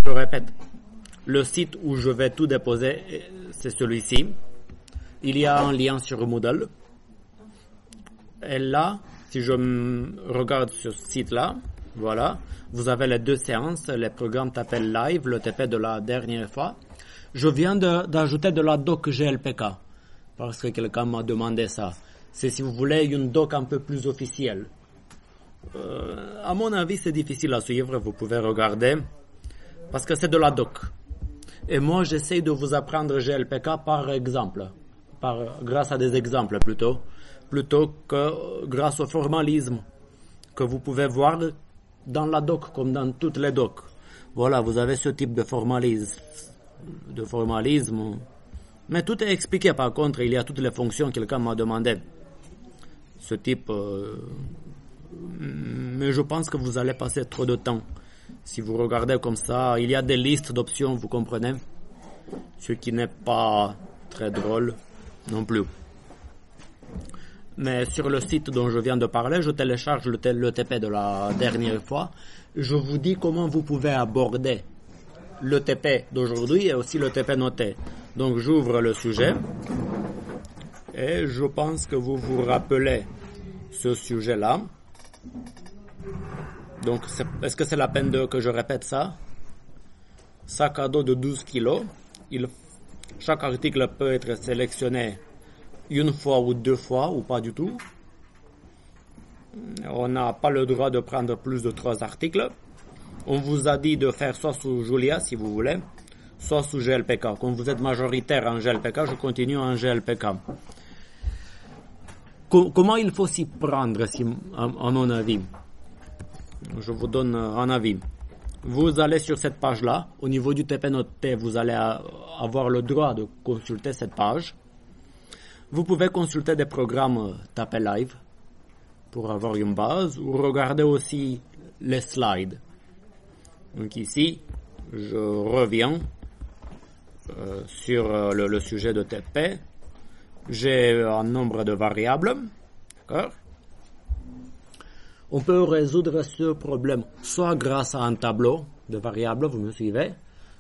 Je répète, le site où je vais tout déposer, c'est celui-ci. Il y a un lien sur Moodle. Et là, si je regarde ce site-là, voilà, vous avez les deux séances, les programmes t'appellent live, le TP de la dernière fois. Je viens d'ajouter de la doc GLPK, parce que quelqu'un m'a demandé ça. C'est si vous voulez une doc un peu plus officielle. À mon avis, c'est difficile à suivre, vous pouvez regarder, parce que c'est de la doc. Et moi, j'essaie de vous apprendre GLPK par exemple, grâce à des exemples plutôt que grâce au formalisme que vous pouvez voir dans la doc, comme dans toutes les docs. Voilà, vous avez ce type de formalisme. Mais tout est expliqué, par contre, il y a toutes les fonctions, quelqu'un m'a demandé. Ce type... mais je pense que vous allez passer trop de temps. Si vous regardez comme ça, il y a des listes d'options, vous comprenez? Ce qui n'est pas très drôle non plus. Mais sur le site dont je viens de parler, je télécharge le TP de la dernière fois. Je vous dis comment vous pouvez aborder le TP d'aujourd'hui et aussi le TP noté. Donc j'ouvre le sujet et je pense que vous vous rappelez ce sujet-là. Donc est-ce que c'est la peine que je répète ça? Sac à dos de 12 kilos. Chaque article peut être sélectionné une fois ou deux fois ou pas du tout. On n'a pas le droit de prendre plus de 3 articles. On vous a dit de faire soit sous Julia si vous voulez, soit sous GLPK. Quand vous êtes majoritaire en GLPK, je continue en GLPK. Comment il faut s'y prendre, à mon avis? Je vous donne un avis. Vous allez sur cette page-là. Au niveau du TP noté, vous allez avoir le droit de consulter cette page. Vous pouvez consulter des programmes Tapé Live pour avoir une base ou regarder aussi les slides. Donc ici, je reviens sur le sujet de TP. J'ai un nombre de variables. D'accord? On peut résoudre ce problème soit grâce à un tableau de variables, vous me suivez,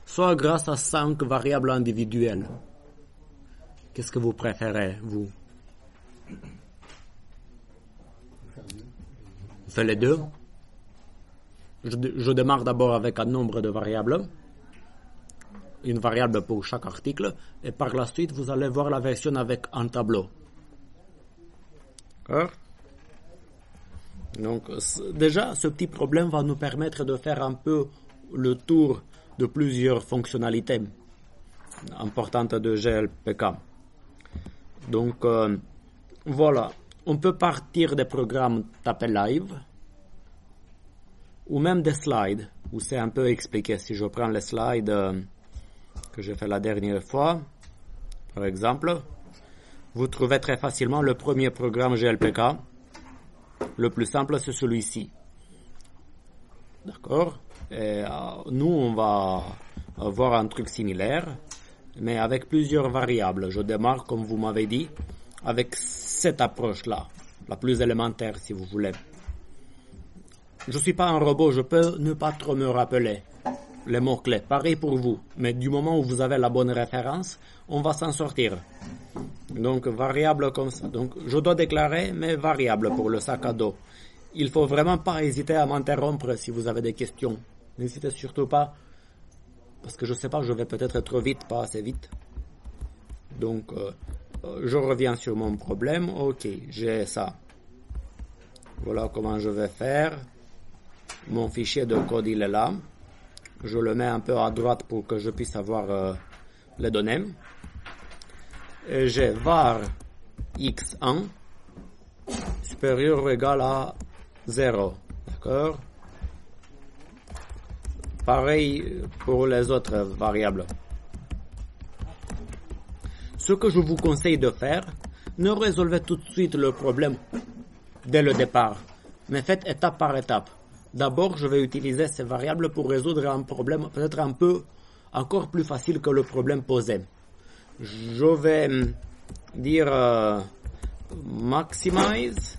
soit grâce à 5 variables individuelles. Qu'est-ce que vous préférez, vous? Faites les deux. Je démarre d'abord avec un nombre de variables, une variable pour chaque article, et par la suite, vous allez voir la version avec un tableau. D'accord? Donc, déjà, ce petit problème va nous permettre de faire un peu le tour de plusieurs fonctionnalités importantes de GLPK. Donc, voilà. On peut partir des programmes Tapé Live ou même des slides où c'est un peu expliqué. Si je prends les slides que j'ai fait la dernière fois, par exemple, vous trouvez très facilement le premier programme GLPK. Le plus simple, c'est celui-ci. D'accord? Et nous, on va avoir un truc similaire, mais avec plusieurs variables. Je démarre, comme vous m'avez dit, avec cette approche-là, la plus élémentaire, si vous voulez. Je ne suis pas un robot, je peux ne pas trop me rappeler les mots-clés. Pareil pour vous, mais du moment où vous avez la bonne référence, on va s'en sortir. Donc, variable comme ça. Donc, je dois déclarer mes variables pour le sac à dos. Il faut vraiment pas hésiter à m'interrompre si vous avez des questions. N'hésitez surtout pas, parce que je sais pas, je vais peut-être trop vite, pas assez vite. Donc, je reviens sur mon problème. Ok, j'ai ça. Voilà comment je vais faire. Mon fichier de code, il est là. Je le mets un peu à droite pour que je puisse avoir les données. Et j'ai var x1 supérieur ou égal à 0. D'accord? Pareil pour les autres variables. Ce que je vous conseille de faire, ne résolvez tout de suite le problème dès le départ, mais faites étape par étape. D'abord, je vais utiliser ces variables pour résoudre un problème peut-être un peu encore plus facile que le problème posé. Je vais dire maximize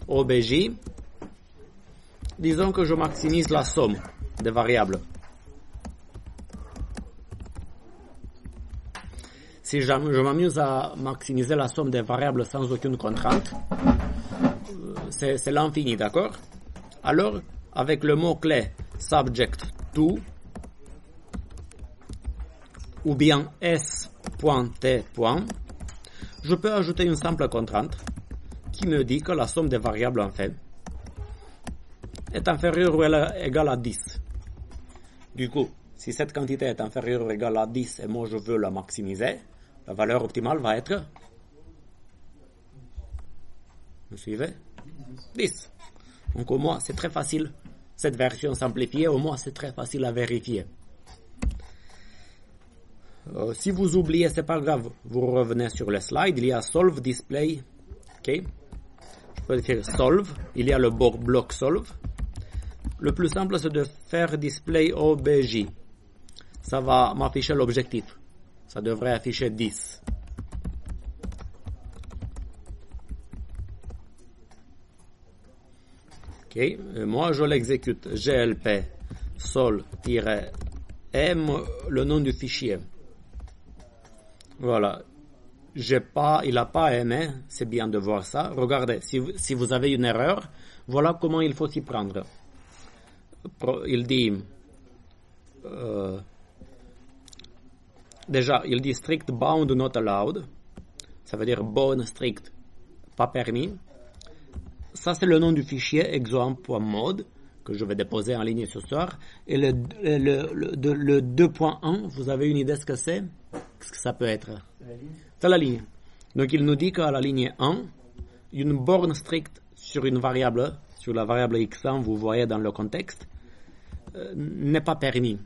obj. Disons que je maximise la somme des variables. Si je m'amuse à maximiser la somme des variables sans aucune contrainte, c'est l'infini, d'accord? Alors, avec le mot-clé subject to, ou bien s.t. je peux ajouter une simple contrainte qui me dit que la somme des variables en fait est inférieure ou égale à 10. Du coup, si cette quantité est inférieure ou égale à 10 et moi je veux la maximiser, la valeur optimale va être... Vous suivez? 10. Donc au moins c'est très facile. Cette version simplifiée, au moins c'est très facile à vérifier. Si vous oubliez, c'est pas grave. Vous revenez sur le slide, il y a solve, display. Ok? Je peux écrire solve. Il y a le bloc solve. Le plus simple, c'est de faire display obj. Ça va m'afficher l'objectif. Ça devrait afficher 10. Ok, et moi je l'exécute. glp sol-m, le nom du fichier. Voilà. Il n'a pas aimé, c'est bien de voir ça. Regardez, si vous avez une erreur, voilà comment il faut s'y prendre. Il dit... déjà, il dit strict bound not allowed. Ça veut dire bound strict, pas permis. Ça, c'est le nom du fichier exam.mode que je vais déposer en ligne ce soir. Et le 2.1, vous avez une idée de ce que c'est? Qu'est-ce que ça peut être? C'est la ligne. Donc, il nous dit qu'à la ligne 1, une borne stricte sur une variable, sur la variable x1, vous voyez dans le contexte, n'est pas permis.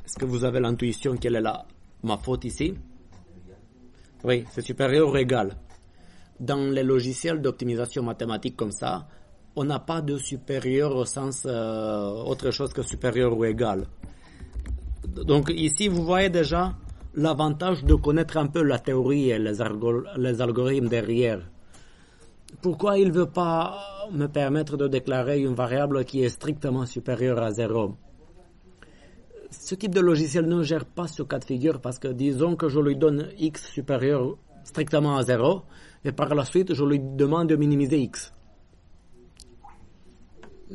Est-ce que vous avez l'intuition quelle est ma faute ici? Oui, c'est supérieur ou égal. Dans les logiciels d'optimisation mathématique comme ça, on n'a pas de supérieur au sens autre chose que supérieur ou égal. Donc ici, vous voyez déjà l'avantage de connaître un peu la théorie et les algorithmes derrière. Pourquoi il ne veut pas me permettre de déclarer une variable qui est strictement supérieure à 0? Ce type de logiciel ne gère pas ce cas de figure parce que disons que je lui donne x supérieur strictement à 0 et par la suite je lui demande de minimiser x.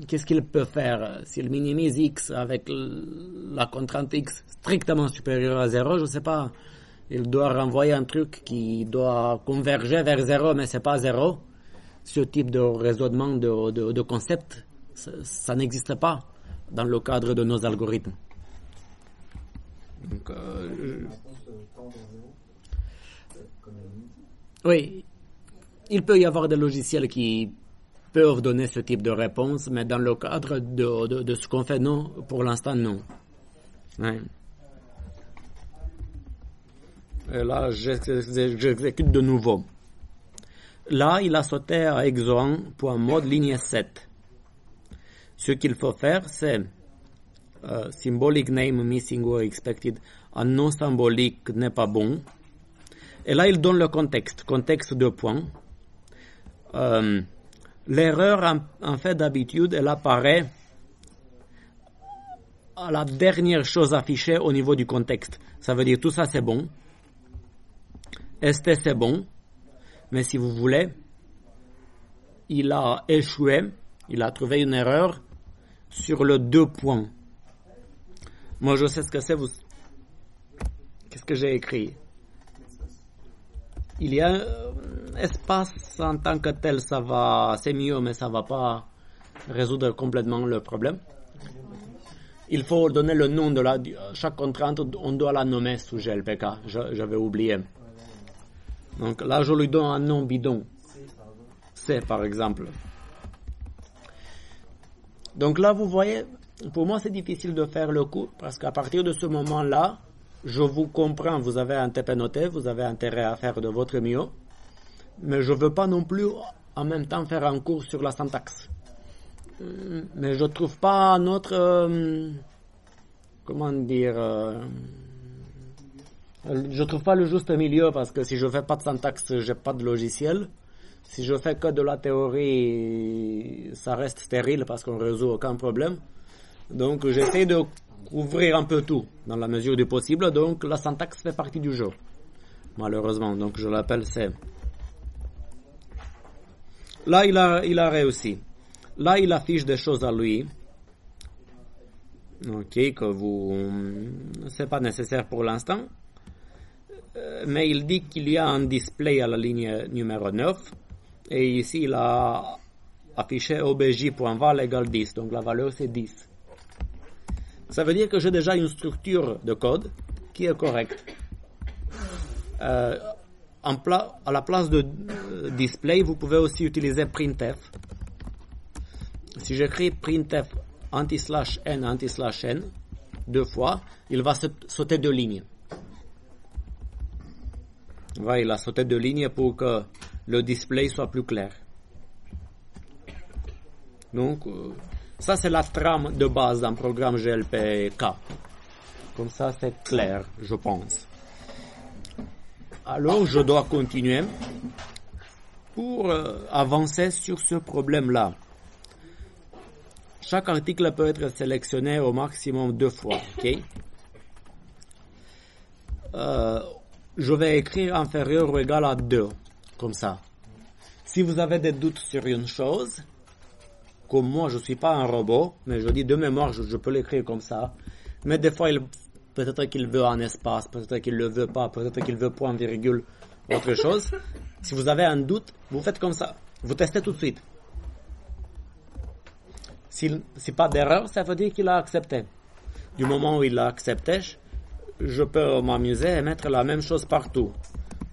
Qu'est-ce qu'il peut faire? S'il minimise x avec la contrainte x strictement supérieure à 0, je ne sais pas, il doit renvoyer un truc qui doit converger vers 0 mais c'est pas 0. Ce type de raisonnement de concept, ça n'existe pas dans le cadre de nos algorithmes. Donc, oui, il peut y avoir des logiciels qui peuvent donner ce type de réponse, mais dans le cadre de ce qu'on fait, non, pour l'instant, non. Ouais. Et là, j'exécute de nouveau. Là, il a sauté à exam.mode ligne 7. Ce qu'il faut faire, c'est symbolic name missing or expected. Un non symbolique n'est pas bon. Et là, il donne le contexte. Contexte de points. L'erreur, en fait, d'habitude, elle apparaît à la dernière chose affichée au niveau du contexte. Ça veut dire tout ça, c'est bon. ST, c'est bon. Mais si vous voulez, il a échoué. Il a trouvé une erreur sur le 2 points. Moi, je sais ce que c'est. Qu'est-ce que j'ai écrit? Il y a espace en tant que tel, c'est mieux, mais ça va pas résoudre complètement le problème. Il faut donner le nom de chaque contrainte, on doit la nommer sous GLPK. J'avais oublié. Donc là, je lui donne un nom bidon. C, par exemple. Donc là, vous voyez, pour moi, c'est difficile de faire le coup, parce qu'à partir de ce moment-là, je vous comprends, vous avez un TP noté, vous avez intérêt à faire de votre mieux, mais je ne veux pas non plus en même temps faire un cours sur la syntaxe. Mais je ne trouve pas je trouve pas le juste milieu, parce que si je fais pas de syntaxe, j'ai pas de logiciel. Si je fais que de la théorie, ça reste stérile parce qu'on résout aucun problème. Donc j'essaie de couvrir un peu tout dans la mesure du possible, donc la syntaxe fait partie du jeu. malheureusement. Donc je l'appelle C. Là, il a réussi. Là, il affiche des choses à lui. Ok, que c'est pas nécessaire pour l'instant. Mais il dit qu'il y a un display à la ligne numéro 9. Et ici, il a affiché obj.val égale 10. Donc la valeur, c'est 10. Ça veut dire que j'ai déjà une structure de code qui est correcte. À la place de display, vous pouvez aussi utiliser printf. Si j'écris printf anti/n deux fois, il va sauter deux lignes. Voilà, il a sauté deux lignes pour que le display soit plus clair. Donc, ça c'est la trame de base d'un programme GLPK. Comme ça, c'est clair, je pense. Alors, je dois continuer pour avancer sur ce problème-là. Chaque article peut être sélectionné au maximum 2 fois. Okay? Je vais écrire inférieur ou égal à 2, comme ça. Si vous avez des doutes sur une chose, comme moi, je ne suis pas un robot, mais je dis de mémoire, je peux l'écrire comme ça. Mais des fois, peut-être qu'il veut un espace, peut-être qu'il ne le veut pas, peut-être qu'il veut point, virgule, autre chose. Si vous avez un doute, vous faites comme ça. Vous testez tout de suite. S'il n'y a pas d'erreur, ça veut dire qu'il a accepté. Du moment où il a accepté, je peux m'amuser et mettre la même chose partout.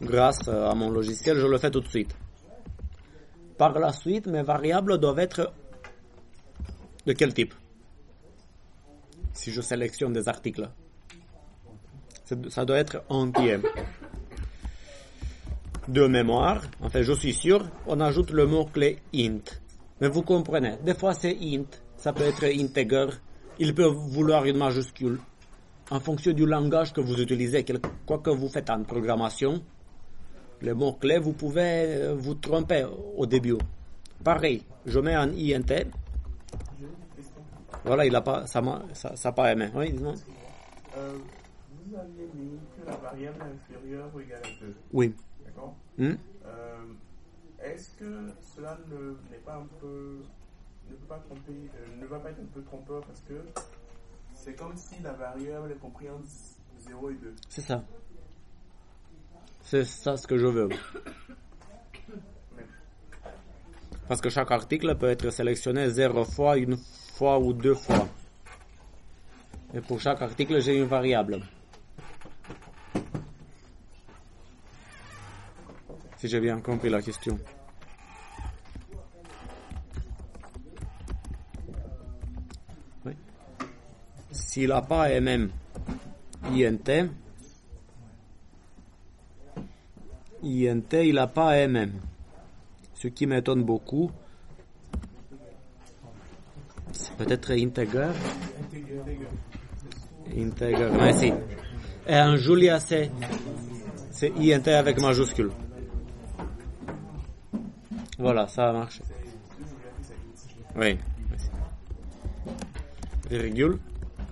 Grâce à mon logiciel, je le fais tout de suite. Par la suite, mes variables doivent être de quel type? Si je sélectionne des articles. Ça doit être entier. De mémoire, en fait, je suis sûr, on ajoute le mot-clé int. Mais vous comprenez, des fois c'est int, ça peut être integer, il peut vouloir une majuscule. En fonction du langage que vous utilisez, quoi que vous faites en programmation, les mots-clés, vous pouvez vous tromper au début. Pareil, je mets un int. Voilà, il a pas, ça n'a pas aimé. Oui, dis-moi. Vous aviez mis que la variable inférieure ou égale à 2. Oui. D'accord. Est-ce que cela ne va pas être un peu trompeur parce que c'est comme si la variable est comprise entre 0 et 2. C'est ça. C'est ça ce que je veux. Parce que chaque article peut être sélectionné 0 fois, 1 fois ou 2 fois. Et pour chaque article, j'ai une variable. Si j'ai bien compris la question. Oui. S'il n'a pas MM INT, il n'a pas MM. Ce qui m'étonne beaucoup, c'est peut-être integer. Integer, merci. Et un Julia, c'est INT avec majuscule. Voilà, ça a marché. Oui. Virgule,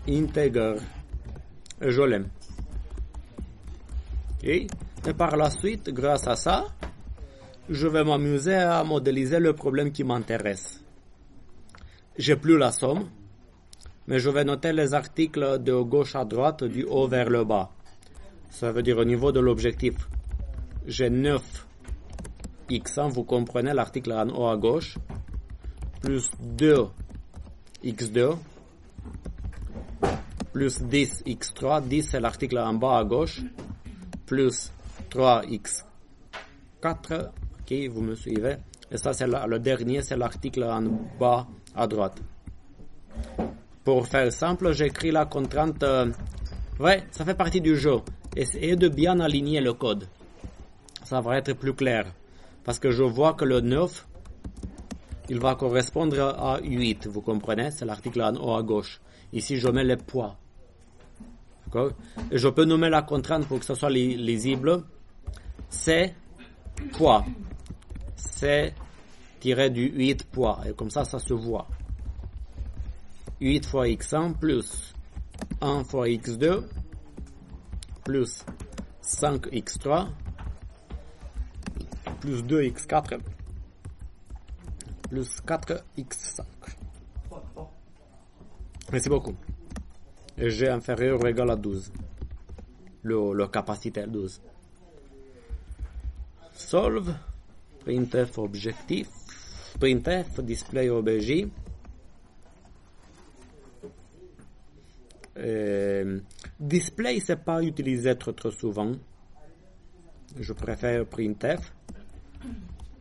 integer. Et je l'aime. Ok. Et par la suite, grâce à ça, je vais m'amuser à modéliser le problème qui m'intéresse. J'ai plus la somme, mais je vais noter les articles de gauche à droite, du haut vers le bas. Ça veut dire au niveau de l'objectif. J'ai 9 x1, vous comprenez, l'article en haut à gauche, plus 2 x2, plus 10 x3, 10 c'est l'article en bas à gauche, plus 3 x4, ok, vous me suivez, et ça c'est le dernier, c'est l'article en bas à droite. Pour faire simple, j'écris la contrainte, ouais, ça fait partie du jeu, essayez de bien aligner le code, ça va être plus clair. Parce que je vois que le 9, il va correspondre à 8, vous comprenez? C'est l'article en haut à gauche. Ici, je mets les poids. D'accord? Et je peux nommer la contrainte pour que ce soit lisible. C'est poids. C'est tiré du 8 poids. Et comme ça, ça se voit. 8 fois x1 plus 1 fois x2 plus 5x3 plus 2x4 plus 4x5. Merci beaucoup. Et g inférieur ou égal à 12. Le capacitaire 12. Solve. Printf objectif. Printf display obj. Display, c'est pas utilisé trop souvent. Je préfère printf.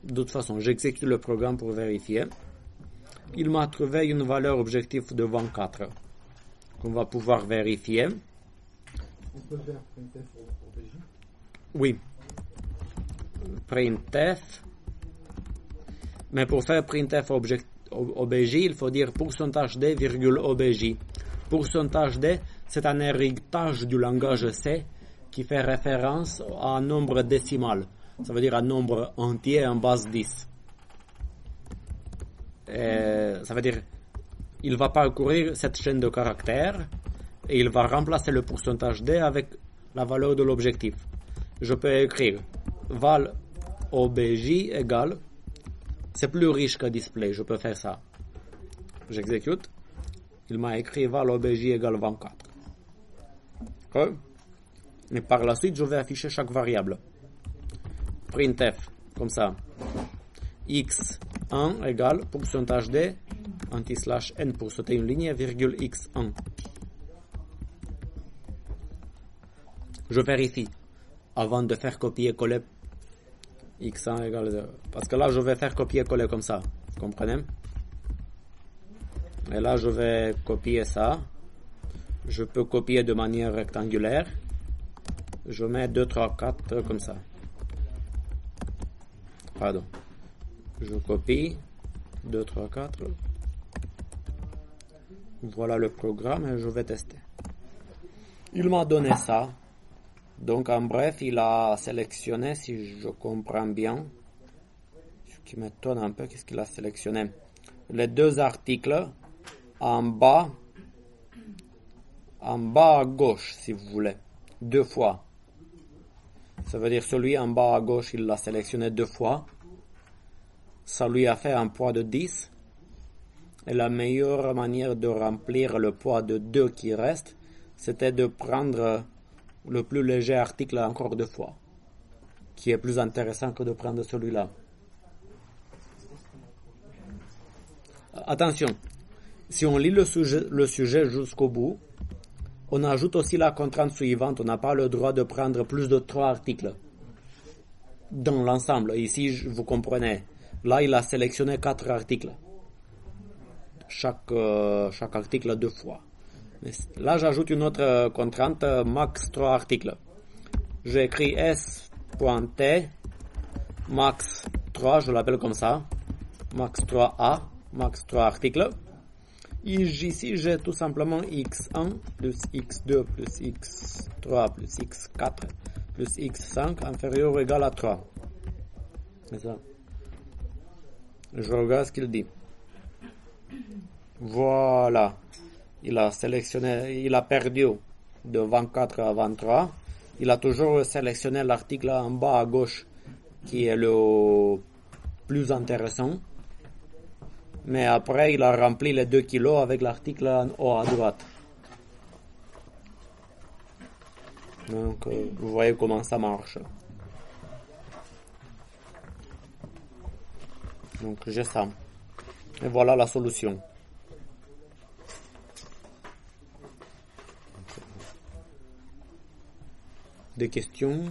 De toute façon, j'exécute le programme pour vérifier. Il m'a trouvé une valeur objectif de 24 qu'on va pouvoir vérifier. On peut faire printf obj. Oui. Printf. Mais pour faire printf obj, il faut dire %d, obj. %d, c'est un héritage du langage C qui fait référence à un nombre décimal. Ça veut dire un nombre entier en base 10. Ça veut dire il va parcourir cette chaîne de caractères et il va remplacer le %d avec la valeur de l'objectif. Je peux écrire val obj égale, c'est plus riche que display, je peux faire ça. J'exécute. Il m'a écrit val obj égale 24. Okay. Et par la suite, je vais afficher chaque variable. Printf, comme ça. x1 égale %d anti/n pour sauter une ligne, virgule x1. Je vérifie avant de faire copier-coller x1 égale 0. Parce que là, je vais faire copier-coller comme ça. Vous comprenez? Et là, je vais copier ça. Je peux copier de manière rectangulaire. Je mets 2, 3, 4 comme ça. Pardon. Je copie. 2, 3, 4. Voilà le programme et je vais tester. Il m'a donné ça. Donc, en bref, il a sélectionné, si je comprends bien, ce qui m'étonne un peu, qu'est-ce qu'il a sélectionné? Les deux articles en bas à gauche, si vous voulez, 2 fois. Ça veut dire celui en bas à gauche, il l'a sélectionné 2 fois. Ça lui a fait un poids de 10. Et la meilleure manière de remplir le poids de 2 qui reste, c'était de prendre le plus léger article encore 2 fois, qui est plus intéressant que de prendre celui-là. Attention, si on lit le sujet jusqu'au bout, on ajoute aussi la contrainte suivante. On n'a pas le droit de prendre plus de 3 articles dans l'ensemble. Ici, vous comprenez. Là, il a sélectionné 4 articles. Chaque article 2 fois. Mais là, j'ajoute une autre contrainte, max 3 articles. J'écris s.t, max 3, je l'appelle comme ça, max 3a, max 3 articles. Et ici, j'ai tout simplement x1 plus x2 plus x3 plus x4 plus x5 inférieur ou égal à 3. C'est ça. Je regarde ce qu'il dit. Voilà. Il a sélectionné, il a perdu de 24 à 23. Il a toujours sélectionné l'article en bas à gauche qui est le plus intéressant. Mais après, il a rempli les 2 kilos avec l'article en haut à droite. Donc, vous voyez comment ça marche. Donc, j'ai ça. Et voilà la solution. Des questions?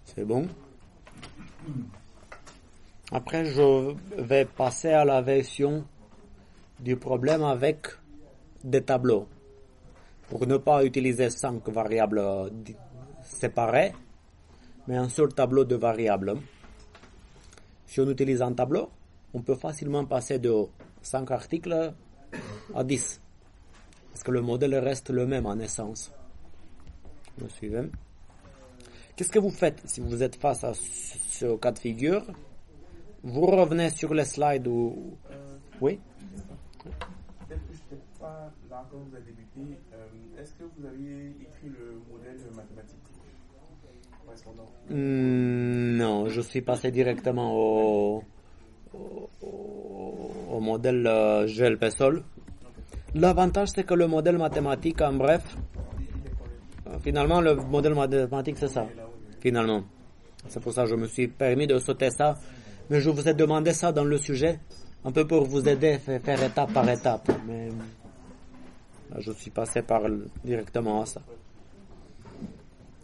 C'est bon? Après, je vais passer à la version du problème avec des tableaux. Pour ne pas utiliser 5 variables séparées, mais un seul tableau de variables. Si on utilise un tableau, on peut facilement passer de 5 articles à 10. Parce que le modèle reste le même en essence. Vous suivez? Qu'est-ce que vous faites si vous êtes face à ce cas de figure? Vous revenez sur les slides où... Oui? Peut-être que je n'étais pas là, quand vous avez débuté, est-ce que vous aviez écrit le modèle mathématique correspondant? Non, je suis passé directement au modèle GLP Sol. L'avantage, c'est que le modèle mathématique, en bref, finalement, le modèle mathématique, c'est ça, finalement. C'est pour ça que je me suis permis de sauter ça. Mais je vous ai demandé ça dans le sujet, un peu pour vous aider à faire étape par étape. Mais là, je suis passé directement à ça.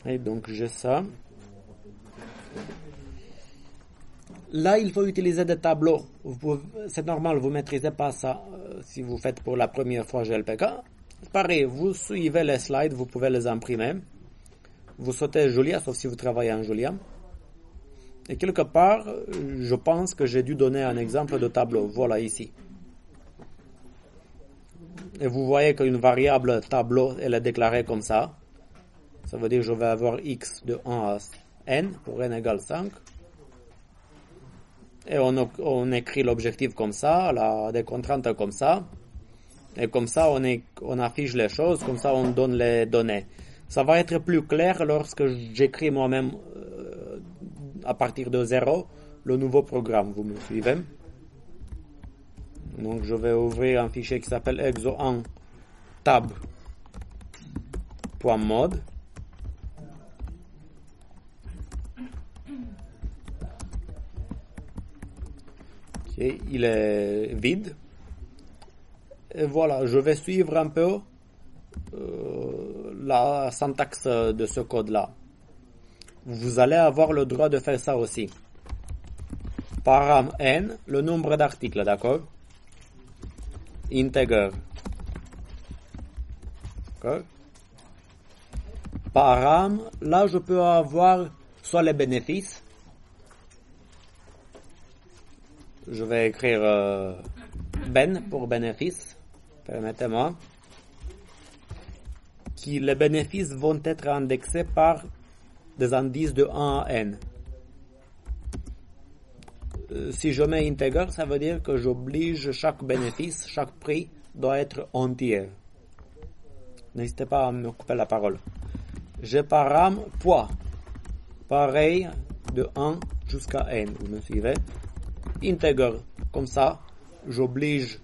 Et donc, j'ai ça. Là, il faut utiliser des tableaux. C'est normal, vous ne maîtrisez pas ça si vous faites pour la première fois GLPK. Pareil, vous suivez les slides, vous pouvez les imprimer. Vous sautez Julia, sauf si vous travaillez en Julia. Et quelque part, je pense que j'ai dû donner un exemple de tableau. Voilà ici. Et vous voyez qu'une variable tableau, elle est déclarée comme ça. Ça veut dire que je vais avoir x de 1 à n pour n égale 5. Et on écrit l'objectif comme ça, des contraintes comme ça. Et comme ça, on affiche les choses, comme ça, on donne les données. Ça va être plus clair lorsque j'écris moi-même à partir de 0 le nouveau programme. Vous me suivez? Donc, je vais ouvrir un fichier qui s'appelle exo1 tab.mode. Et il est vide. Et voilà, je vais suivre un peu la syntaxe de ce code-là. Vous allez avoir le droit de faire ça aussi. Param n, le nombre d'articles, d'accord? Integer. D'accord? Param, là je peux avoir soit les bénéfices. Je vais écrire ben pour bénéfice. Permettez-moi. Les bénéfices vont être indexés par des indices de 1 à n. Si je mets integer, ça veut dire que j'oblige chaque bénéfice, chaque prix doit être entier. N'hésitez pas à me couper la parole. J'ai param poids. Pareil de 1 jusqu'à n. Vous me suivez? Integer. Comme ça, j'oblige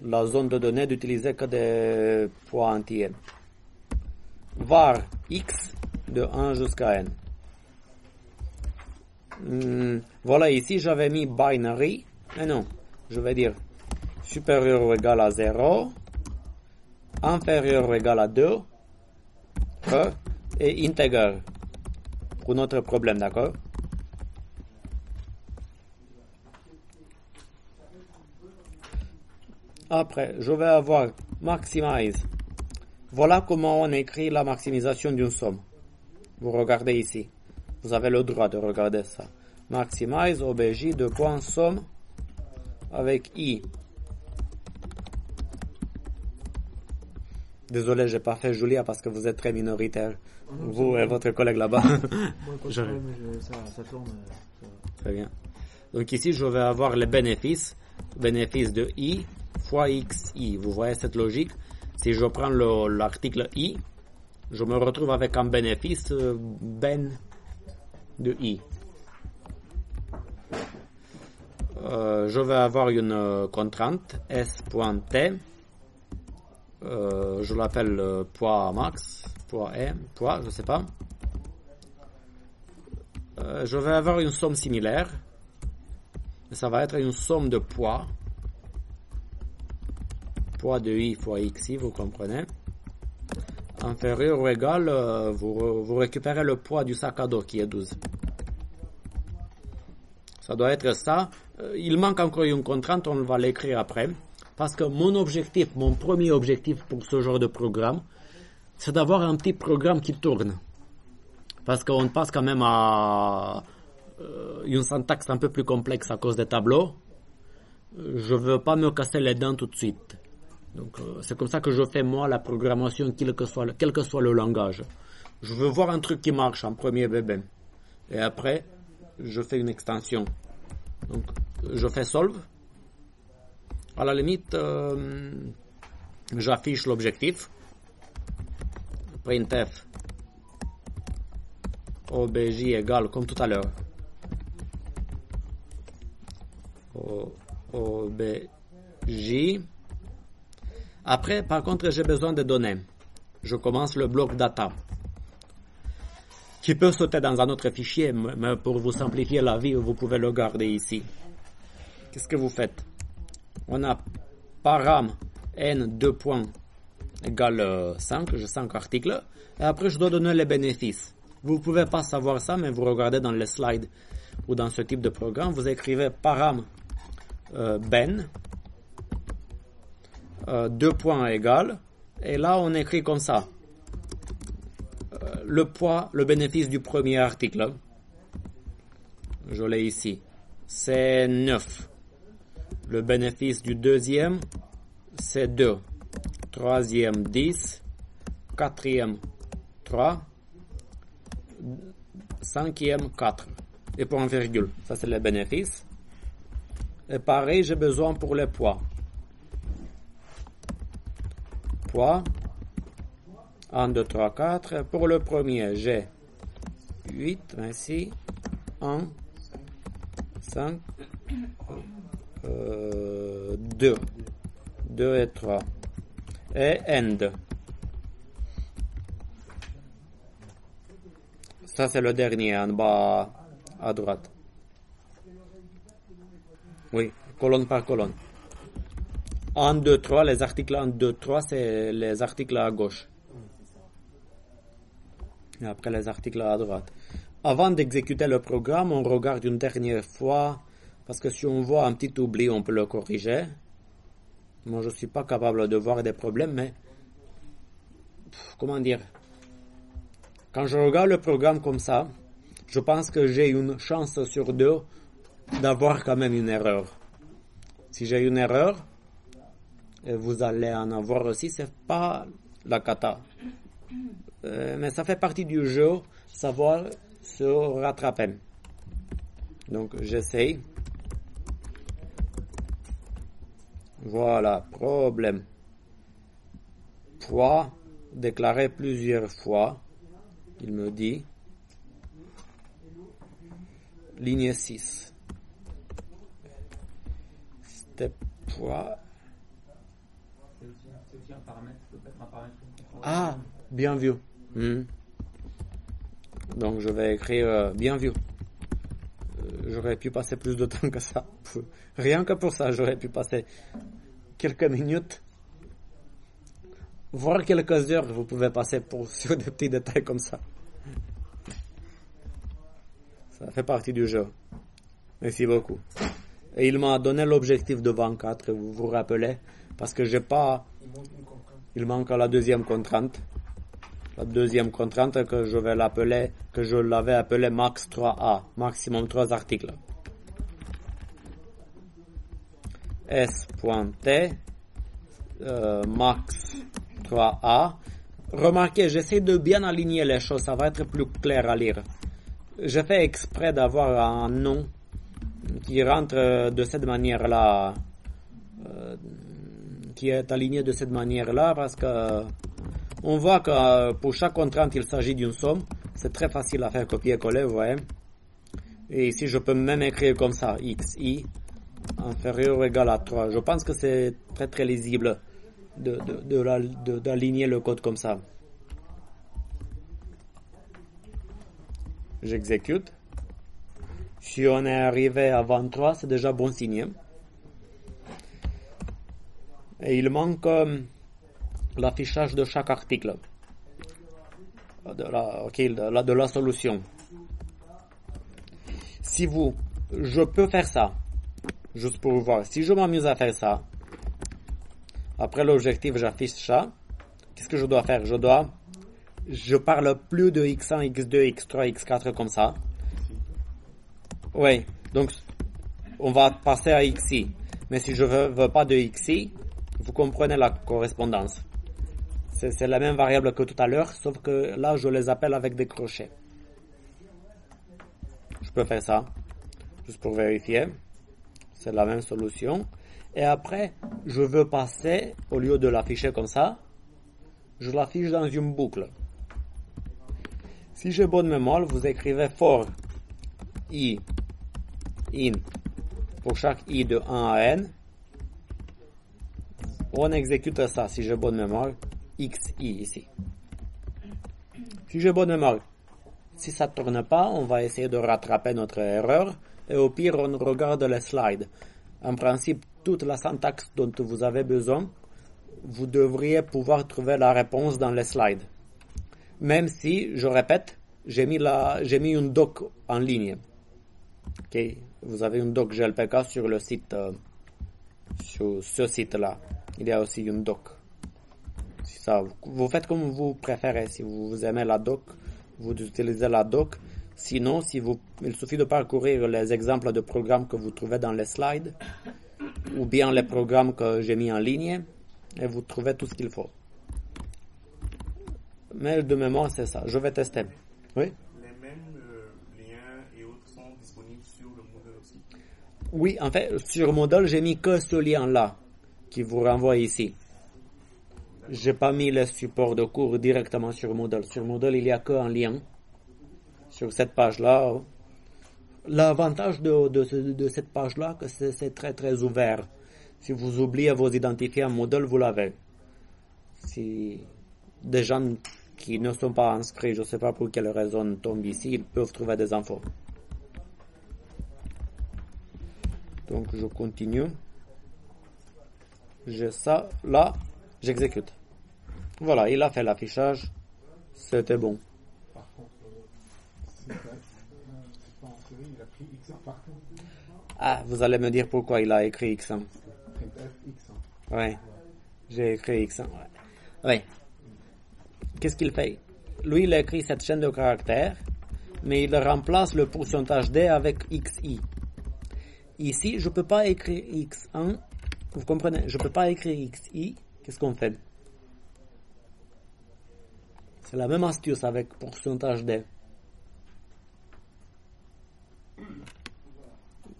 la zone de données d'utiliser que des poids entiers. Var x de 1 jusqu'à n. Voilà, ici j'avais mis binary, mais non, je vais dire supérieur ou égal à 0, inférieur ou égal à 2, et integer pour notre problème, d'accord? Après, je vais avoir maximize. Voilà comment on écrit la maximisation d'une somme. Vous regardez ici. Vous avez le droit de regarder ça. Maximize obj de point somme avec i. Désolé, j'ai pas fait Julia parce que vous êtes très minoritaire. Vous et votre collègue là-bas. Moi, pas de problème, ça tourne. Très bien. Donc ici, je vais avoir les bénéfices. Bénéfice de i fois xi. Vous voyez cette logique? Si je prends l'article i, je me retrouve avec un bénéfice ben de i. Je vais avoir une contrainte s.t. Je l'appelle poids max, poids m, poids, je sais pas. Je vais avoir une somme similaire. Ça va être une somme de poids. Poids de i fois xi, vous comprenez. Inférieur ou égal, vous récupérez le poids du sac à dos qui est 12. Ça doit être ça. Il manque encore une contrainte, on va l'écrire après. Parce que mon premier objectif pour ce genre de programme, c'est d'avoir un petit programme qui tourne. Parce qu'on passe quand même à une syntaxe un peu plus complexe à cause des tableaux. Je ne veux pas me casser les dents tout de suite. Donc, c'est comme ça que je fais moi la programmation, quel que soit le langage. Je veux voir un truc qui marche en premier bébé. Et après, je fais une extension. Donc, je fais solve. À la limite, j'affiche l'objectif. Printf obj égale comme tout à l'heure. Obj. Après, par contre, j'ai besoin de données. Je commence le bloc data, qui peut sauter dans un autre fichier, mais pour vous simplifier la vie, vous pouvez le garder ici. Qu'est-ce que vous faites? On a param n 2 points égale 5, j'ai 5 articles, et après je dois donner les bénéfices. Vous ne pouvez pas savoir ça, mais vous regardez dans les slides ou dans ce type de programme, vous écrivez param ben 2 points égale, et là on écrit comme ça le poids, le bénéfice du premier article, je l'ai ici, c'est 9. Le bénéfice du deuxième, c'est 2. Troisième, 10. Quatrième, 3. Cinquième, 4. Et point virgule. Ça, c'est le bénéfice. Et pareil, j'ai besoin pour les poids. Poids. 1, 2, 3, 4. Pour le premier, j'ai 8. Ainsi. 1. 5. 2 et 3 et end. Ça c'est le dernier en bas à droite. Oui, colonne par colonne. 1, 2, 3, les articles 1, 2, 3 c'est les articles à gauche. Et après les articles à droite. Avant d'exécuter le programme, on regarde une dernière fois. Parce que si on voit un petit oubli, on peut le corriger. Moi, je ne suis pas capable de voir des problèmes, mais... Comment dire? Quand je regarde le programme comme ça, je pense que j'ai une chance sur 2 d'avoir quand même une erreur. Si j'ai une erreur, et vous allez en avoir aussi, c'est pas la cata. Mais ça fait partie du jeu, savoir se rattraper. Donc, j'essaye. Voilà, problème. Poids déclaré plusieurs fois. Il me dit. Ligne 6. Step poids. C'est aussi un paramètre. Ah, bien vu. Donc je vais écrire bien vu. J'aurais pu passer plus de temps que ça. Rien que pour ça, j'aurais pu passer quelques minutes, voire quelques heures, vous pouvez passer sur des petits détails comme ça. Ça fait partie du jeu. Merci beaucoup. Et il m'a donné l'objectif de 24, vous vous rappelez, parce que j'ai pas... Il manque la deuxième contrainte. La deuxième contrainte que je l'avais appelée max 3A, maximum 3 articles. S.T max 3A. Remarquez, j'essaie de bien aligner les choses, ça va être plus clair à lire. J'ai fait exprès d'avoir un nom qui rentre de cette manière-là, qui est aligné de cette manière-là, parce que on voit que pour chaque contrainte, il s'agit d'une somme. C'est très facile à faire copier-coller, vous voyez. Et ici, je peux même écrire comme ça, xi inférieur ou égal à 3. Je pense que c'est très très lisible d'aligner le code comme ça. J'exécute. Si on est arrivé à 23, c'est déjà bon signe. Et il manque l'affichage de chaque article de la solution. Je peux faire ça, juste pour voir. Si je m'amuse à faire ça, après l'objectif, j'affiche ça. Qu'est-ce que je dois faire? Je parle plus de x1, x2, x3, x4 comme ça. Oui, donc on va passer à xi. Mais si je veux pas de xi, vous comprenez la correspondance. C'est la même variable que tout à l'heure, sauf que là, je les appelle avec des crochets. Je peux faire ça, juste pour vérifier. C'est la même solution. Et après, je veux passer, au lieu de l'afficher comme ça, je l'affiche dans une boucle. Si j'ai bonne mémoire, vous écrivez for i in pour chaque i de 1 à n. On exécute ça, si j'ai bonne mémoire, xi ici. Si j'ai bonne mémoire, si ça ne tourne pas, on va essayer de rattraper notre erreur et au pire, on regarde les slides. En principe, toute la syntaxe dont vous avez besoin, vous devriez pouvoir trouver la réponse dans les slides. Même si, je répète, j'ai mis une doc en ligne. Okay. Vous avez une doc GLPK sur le site, sur ce site-là. Il y a aussi une doc. Si ça, vous faites comme vous préférez. Si vous aimez la doc, vous utilisez la doc. Sinon, il suffit de parcourir les exemples de programmes que vous trouvez dans les slides, ou bien les programmes que j'ai mis en ligne, et vous trouvez tout ce qu'il faut. Mais de mémoire, c'est ça. Je vais tester. Oui? Les mêmes liens et autres sont disponibles sur le Moodle aussi? Oui, en fait, sur Moodle, j'ai mis que ce lien-là, qui vous renvoie ici. J'ai pas mis les supports de cours directement sur Moodle. Sur Moodle, il n'y a qu'un lien. Sur cette page-là. L'avantage de cette page-là, que c'est très très ouvert. Si vous oubliez vos identifiants Moodle, vous l'avez. Si des gens qui ne sont pas inscrits, je ne sais pas pour quelle raison, tombent ici, ils peuvent trouver des infos. Donc je continue. J'ai ça, là, j'exécute. Voilà, il a fait l'affichage. C'était bon. Par contre, c'est pas en série, il a pris X1 partout. Ah, vous allez me dire pourquoi il a écrit X1. Printf X1. Ouais, j'ai écrit X1. Ouais. Qu'est-ce qu'il fait? Lui, il a écrit cette chaîne de caractères, mais il remplace le pourcentage D avec XI. Ici, je ne peux pas écrire X1. Vous comprenez? Je ne peux pas écrire XI. Qu'est-ce qu'on fait? C'est la même astuce avec pourcentage D.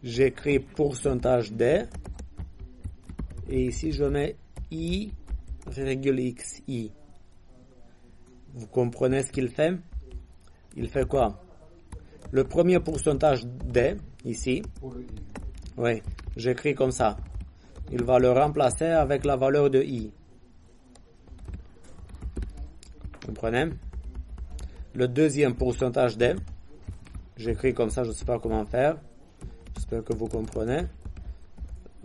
J'écris pourcentage D. Et ici, je mets I, XI. Vous comprenez ce qu'il fait? Il fait quoi? Le premier pourcentage D, ici. Oui, j'écris comme ça. Il va le remplacer avec la valeur de I. Vous comprenez? Le deuxième pourcentage D, j'écris comme ça, je ne sais pas comment faire. J'espère que vous comprenez.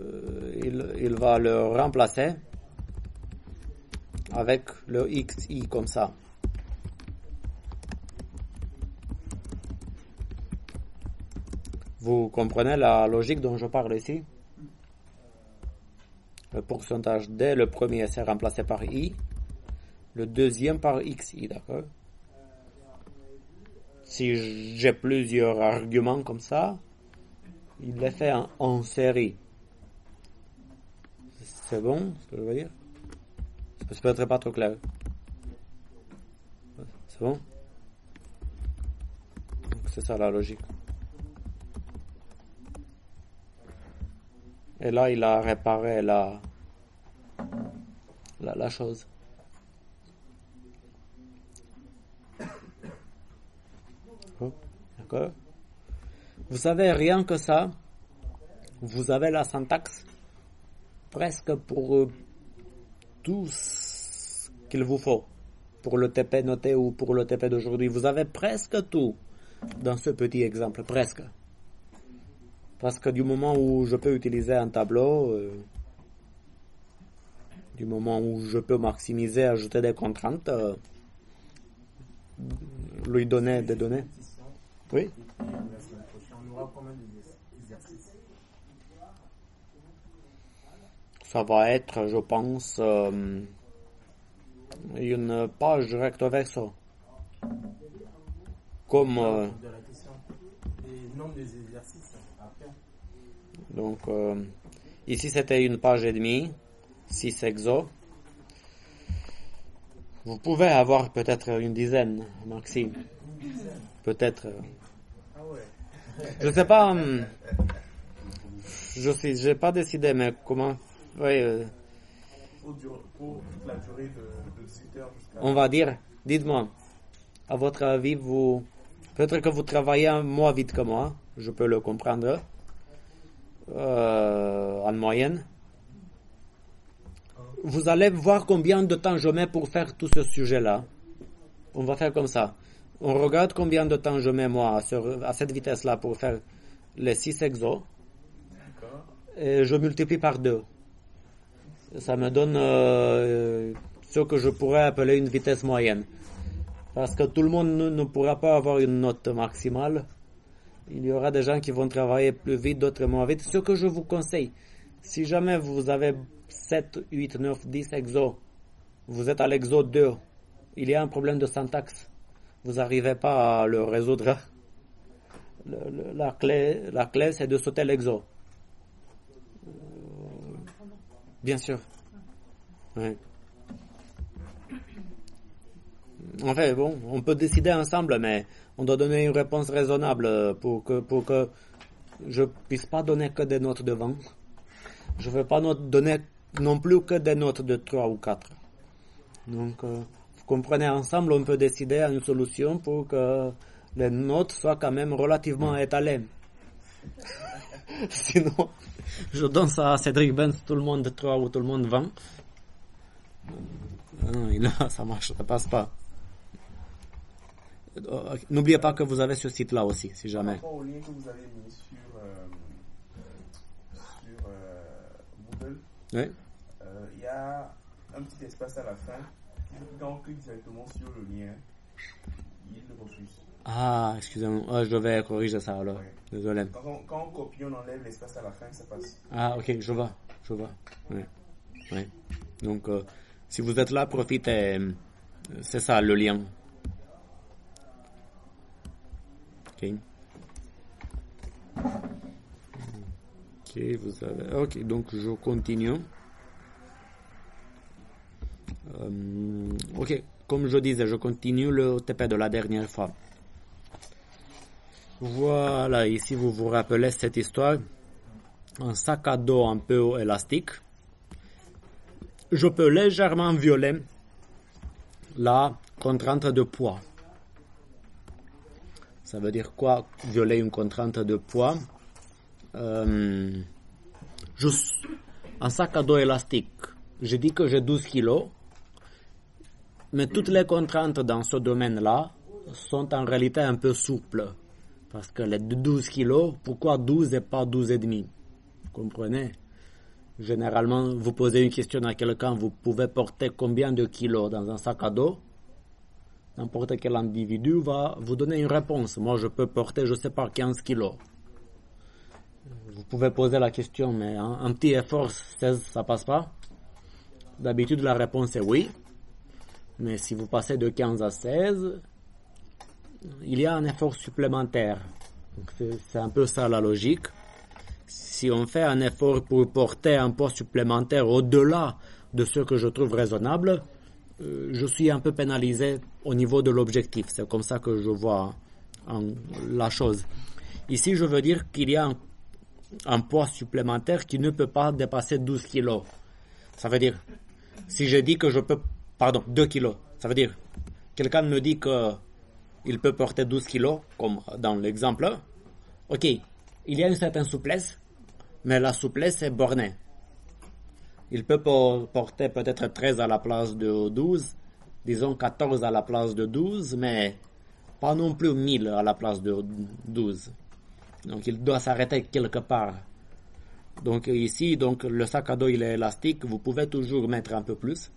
Il va le remplacer avec le XI comme ça. Vous comprenez la logique dont je parle ici? Le pourcentage D, le premier c'est remplacé par I, le deuxième par XI, d'accord? Si j'ai plusieurs arguments comme ça, il les fait en série. C'est bon ce que je veux dire? C'est peut-être pas trop clair. C'est bon? Donc c'est ça la logique. Et là, il a réparé la chose. Oh, d'accord? Vous savez, rien que ça, vous avez la syntaxe presque pour tout ce qu'il vous faut. Pour le TP noté ou pour le TP d'aujourd'hui. Vous avez presque tout dans ce petit exemple. Presque. Parce que du moment où je peux utiliser un tableau, du moment où je peux maximiser, ajouter des contraintes, lui donner des données. Oui? Ça va être, je pense, une page recto verso. Comme... Donc, ici c'était une page et demie, 6 exos. Vous pouvez avoir peut-être une dizaine, maxi. Peut-être. Je sais pas. j'ai pas décidé, mais comment, oui, Pour toute la durée de 7 heures jusqu'à... on va dire, dites-moi, à votre avis, peut-être que vous travaillez moins vite que moi, je peux le comprendre, en moyenne. Vous allez voir combien de temps je mets pour faire tout ce sujet-là. On va faire comme ça. On regarde combien de temps je mets moi à cette vitesse-là pour faire les 6 exos. D'accord. Et je multiplie par 2. Ça me donne ce que je pourrais appeler une vitesse moyenne. Parce que tout le monde ne pourra pas avoir une note maximale. Il y aura des gens qui vont travailler plus vite, d'autres moins vite. Ce que je vous conseille, si jamais vous avez 7, 8, 9, 10 exos, vous êtes à l'exo 2, il y a un problème de syntaxe, vous n'arrivez pas à le résoudre. La clé, c'est de sauter l'exo. Bien sûr. Ouais. En fait, bon, on peut décider ensemble, mais on doit donner une réponse raisonnable pour que je puisse pas donner que des notes devant. Je ne veux pas donner non plus que des notes de 3 ou 4. Donc, vous comprenez, ensemble, on peut décider à une solution pour que les notes soient quand même relativement étalées. Sinon, je donne ça à Cédric Benz, tout le monde 3 ou tout le monde 20. Non, là, ça marche, ça passe pas. N'oubliez pas que vous avez ce site-là aussi, si jamais. Par rapport au lien que vous avez mis sur Google, Oui. il y a un petit espace à la fin. Quand on clique directement sur le lien, il le refuse. Ah, excusez-moi, je vais corriger ça alors. Ouais. Désolé. Quand on copie, on enlève l'espace à la fin, ça passe. Ah, ok, je vois. Ouais. Ouais. Donc, si vous êtes là, profitez. C'est ça le lien. Ok. Ok, vous avez. Ok, donc je continue. Ok, comme je disais, je continue le TP de la dernière fois. Voilà, ici vous vous rappelez cette histoire. Un sac à dos un peu élastique. Je peux légèrement violer la contrainte de poids. Ça veut dire quoi, violer une contrainte de poids? Un sac à dos élastique. Je dis que j'ai 12 kilos, mais toutes les contraintes dans ce domaine-là sont en réalité un peu souples. Parce que les 12 kilos, pourquoi 12 et pas 12 et demi? Vous comprenez? Généralement, vous posez une question à quelqu'un, vous pouvez porter combien de kilos dans un sac à dos? N'importe quel individu va vous donner une réponse. Moi, je peux porter, je sais pas, 15 kilos. Vous pouvez poser la question, mais un petit effort, 16, ça passe pas? D'habitude, la réponse est oui. Mais si vous passez de 15 à 16, il y a un effort supplémentaire. Donc, c'est un peu ça la logique. Si on fait un effort pour porter un poids supplémentaire au-delà de ce que je trouve raisonnable, je suis un peu pénalisé au niveau de l'objectif. C'est comme ça que je vois la chose. Ici, je veux dire qu'il y a un poids supplémentaire qui ne peut pas dépasser 12 kilos. Ça veut dire, si je dis que je peux, 2 kilos, ça veut dire, quelqu'un me dit qu'il peut porter 12 kilos, comme dans l'exemple. Ok, il y a une certaine souplesse, mais la souplesse est bornée. Il peut porter peut-être 13 à la place de 12, disons 14 à la place de 12, mais pas non plus 1000 à la place de 12. Donc il doit s'arrêter quelque part. Donc ici, le sac à dos il est élastique, vous pouvez toujours mettre un peu plus,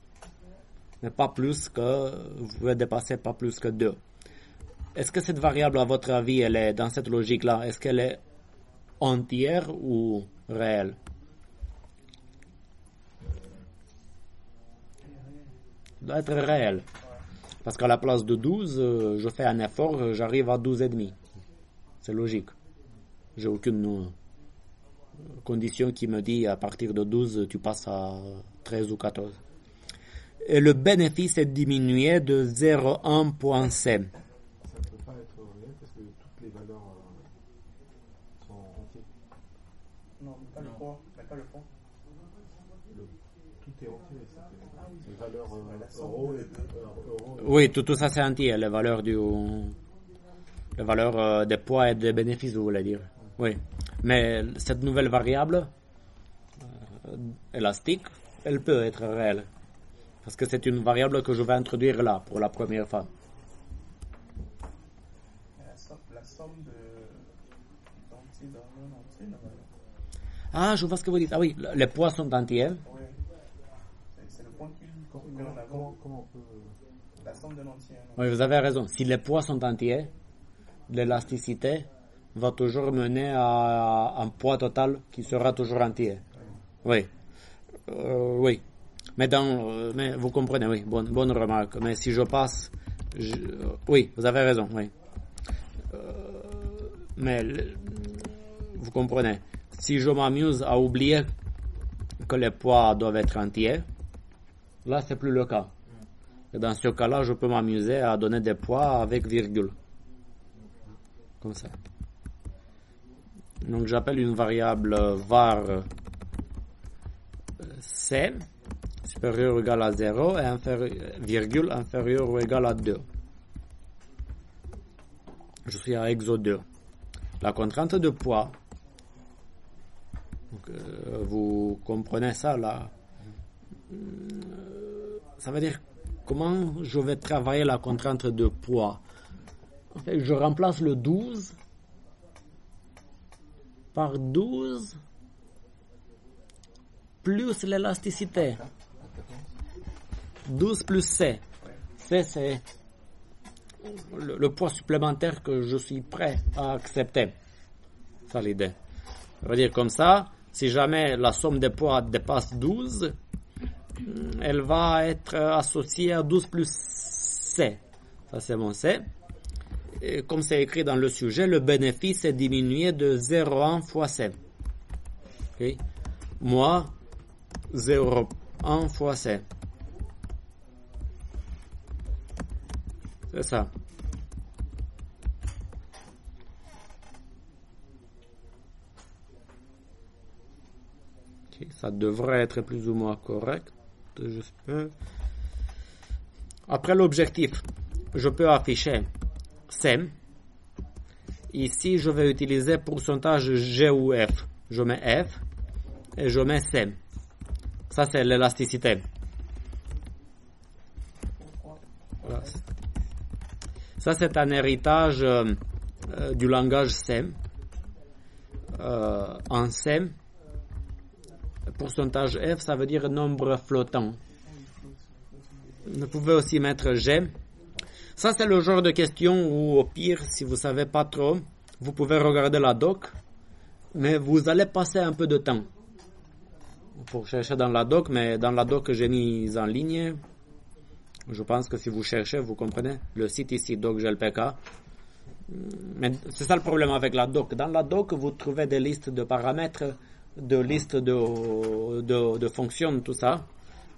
mais pas plus que, vous pouvez dépasser pas plus que 2. Est-ce que cette variable, à votre avis, elle est dans cette logique-là, est-ce qu'elle est entière ou réelle? Doit être réel. Parce qu'à la place de 12, je fais un effort, j'arrive à 12,5. C'est logique. J'ai aucune condition qui me dit à partir de 12, tu passes à 13 ou 14. Et le bénéfice est diminué de 0,1 .c. Ça ne peut pas être réel parce que toutes les valeurs sont entières. Non, pas les valeur La somme euro des et deux. euro. Oui, tout ça c'est entier, les valeurs des poids et des bénéfices, vous voulez dire. Oui. Mais cette nouvelle variable élastique, elle peut être réelle. Parce que c'est une variable que je vais introduire là, pour la première fois. La somme d'entiers dans un entier, non? Ah, je vois ce que vous dites. Ah oui, les poids sont entiers. Oui. C'est le point qu'il met en avant. Comment on peut... La somme d'un entier. Oui, vous avez raison. Si les poids sont entiers, l'élasticité va toujours mener à un poids total qui sera toujours entier. Oui. Oui. Mais vous comprenez, oui, bonne remarque. Mais si je passe, oui, vous avez raison, oui. Mais vous comprenez, si je m'amuse à oublier que les poids doivent être entiers, là c'est plus le cas. Et dans ce cas-là, je peux m'amuser à donner des poids avec virgule. Comme ça. Donc j'appelle une variable var c supérieur ou égal à 0 et virgule inférieur ou égal à 2. Je suis à exo 2. La contrainte de poids, donc, vous comprenez ça là, ça veut dire comment je vais travailler la contrainte de poids. En fait, je remplace le 12 par 12 plus l'élasticité. 12 plus C. C, c'est le poids supplémentaire que je suis prêt à accepter. Ça l'idée. Ça veut dire comme ça, si jamais la somme des poids dépasse 12, elle va être associée à 12 plus C. Ça c'est mon C. Et comme c'est écrit dans le sujet, le bénéfice est diminué de 0,1 fois C. Okay. Moi, 0,1 fois C. C'est ça. Okay, ça devrait être plus ou moins correct. J'espère. Après l'objectif, je peux afficher C. Ici, je vais utiliser pourcentage G ou F. Je mets F et je mets C. Ça, c'est l'élasticité. Voilà. Ça, c'est un héritage du langage C. En C, pourcentage F, ça veut dire nombre flottant. Vous pouvez aussi mettre G. Ça, c'est le genre de question où, au pire, si vous ne savez pas trop, vous pouvez regarder la doc, mais vous allez passer un peu de temps pour chercher dans la doc, mais dans la doc que j'ai mise en ligne, je pense que si vous cherchez, vous comprenez, le site ici, DocGLPK. Mais c'est ça le problème avec la doc. Dans la doc, vous trouvez des listes de paramètres, de listes de fonctions, tout ça.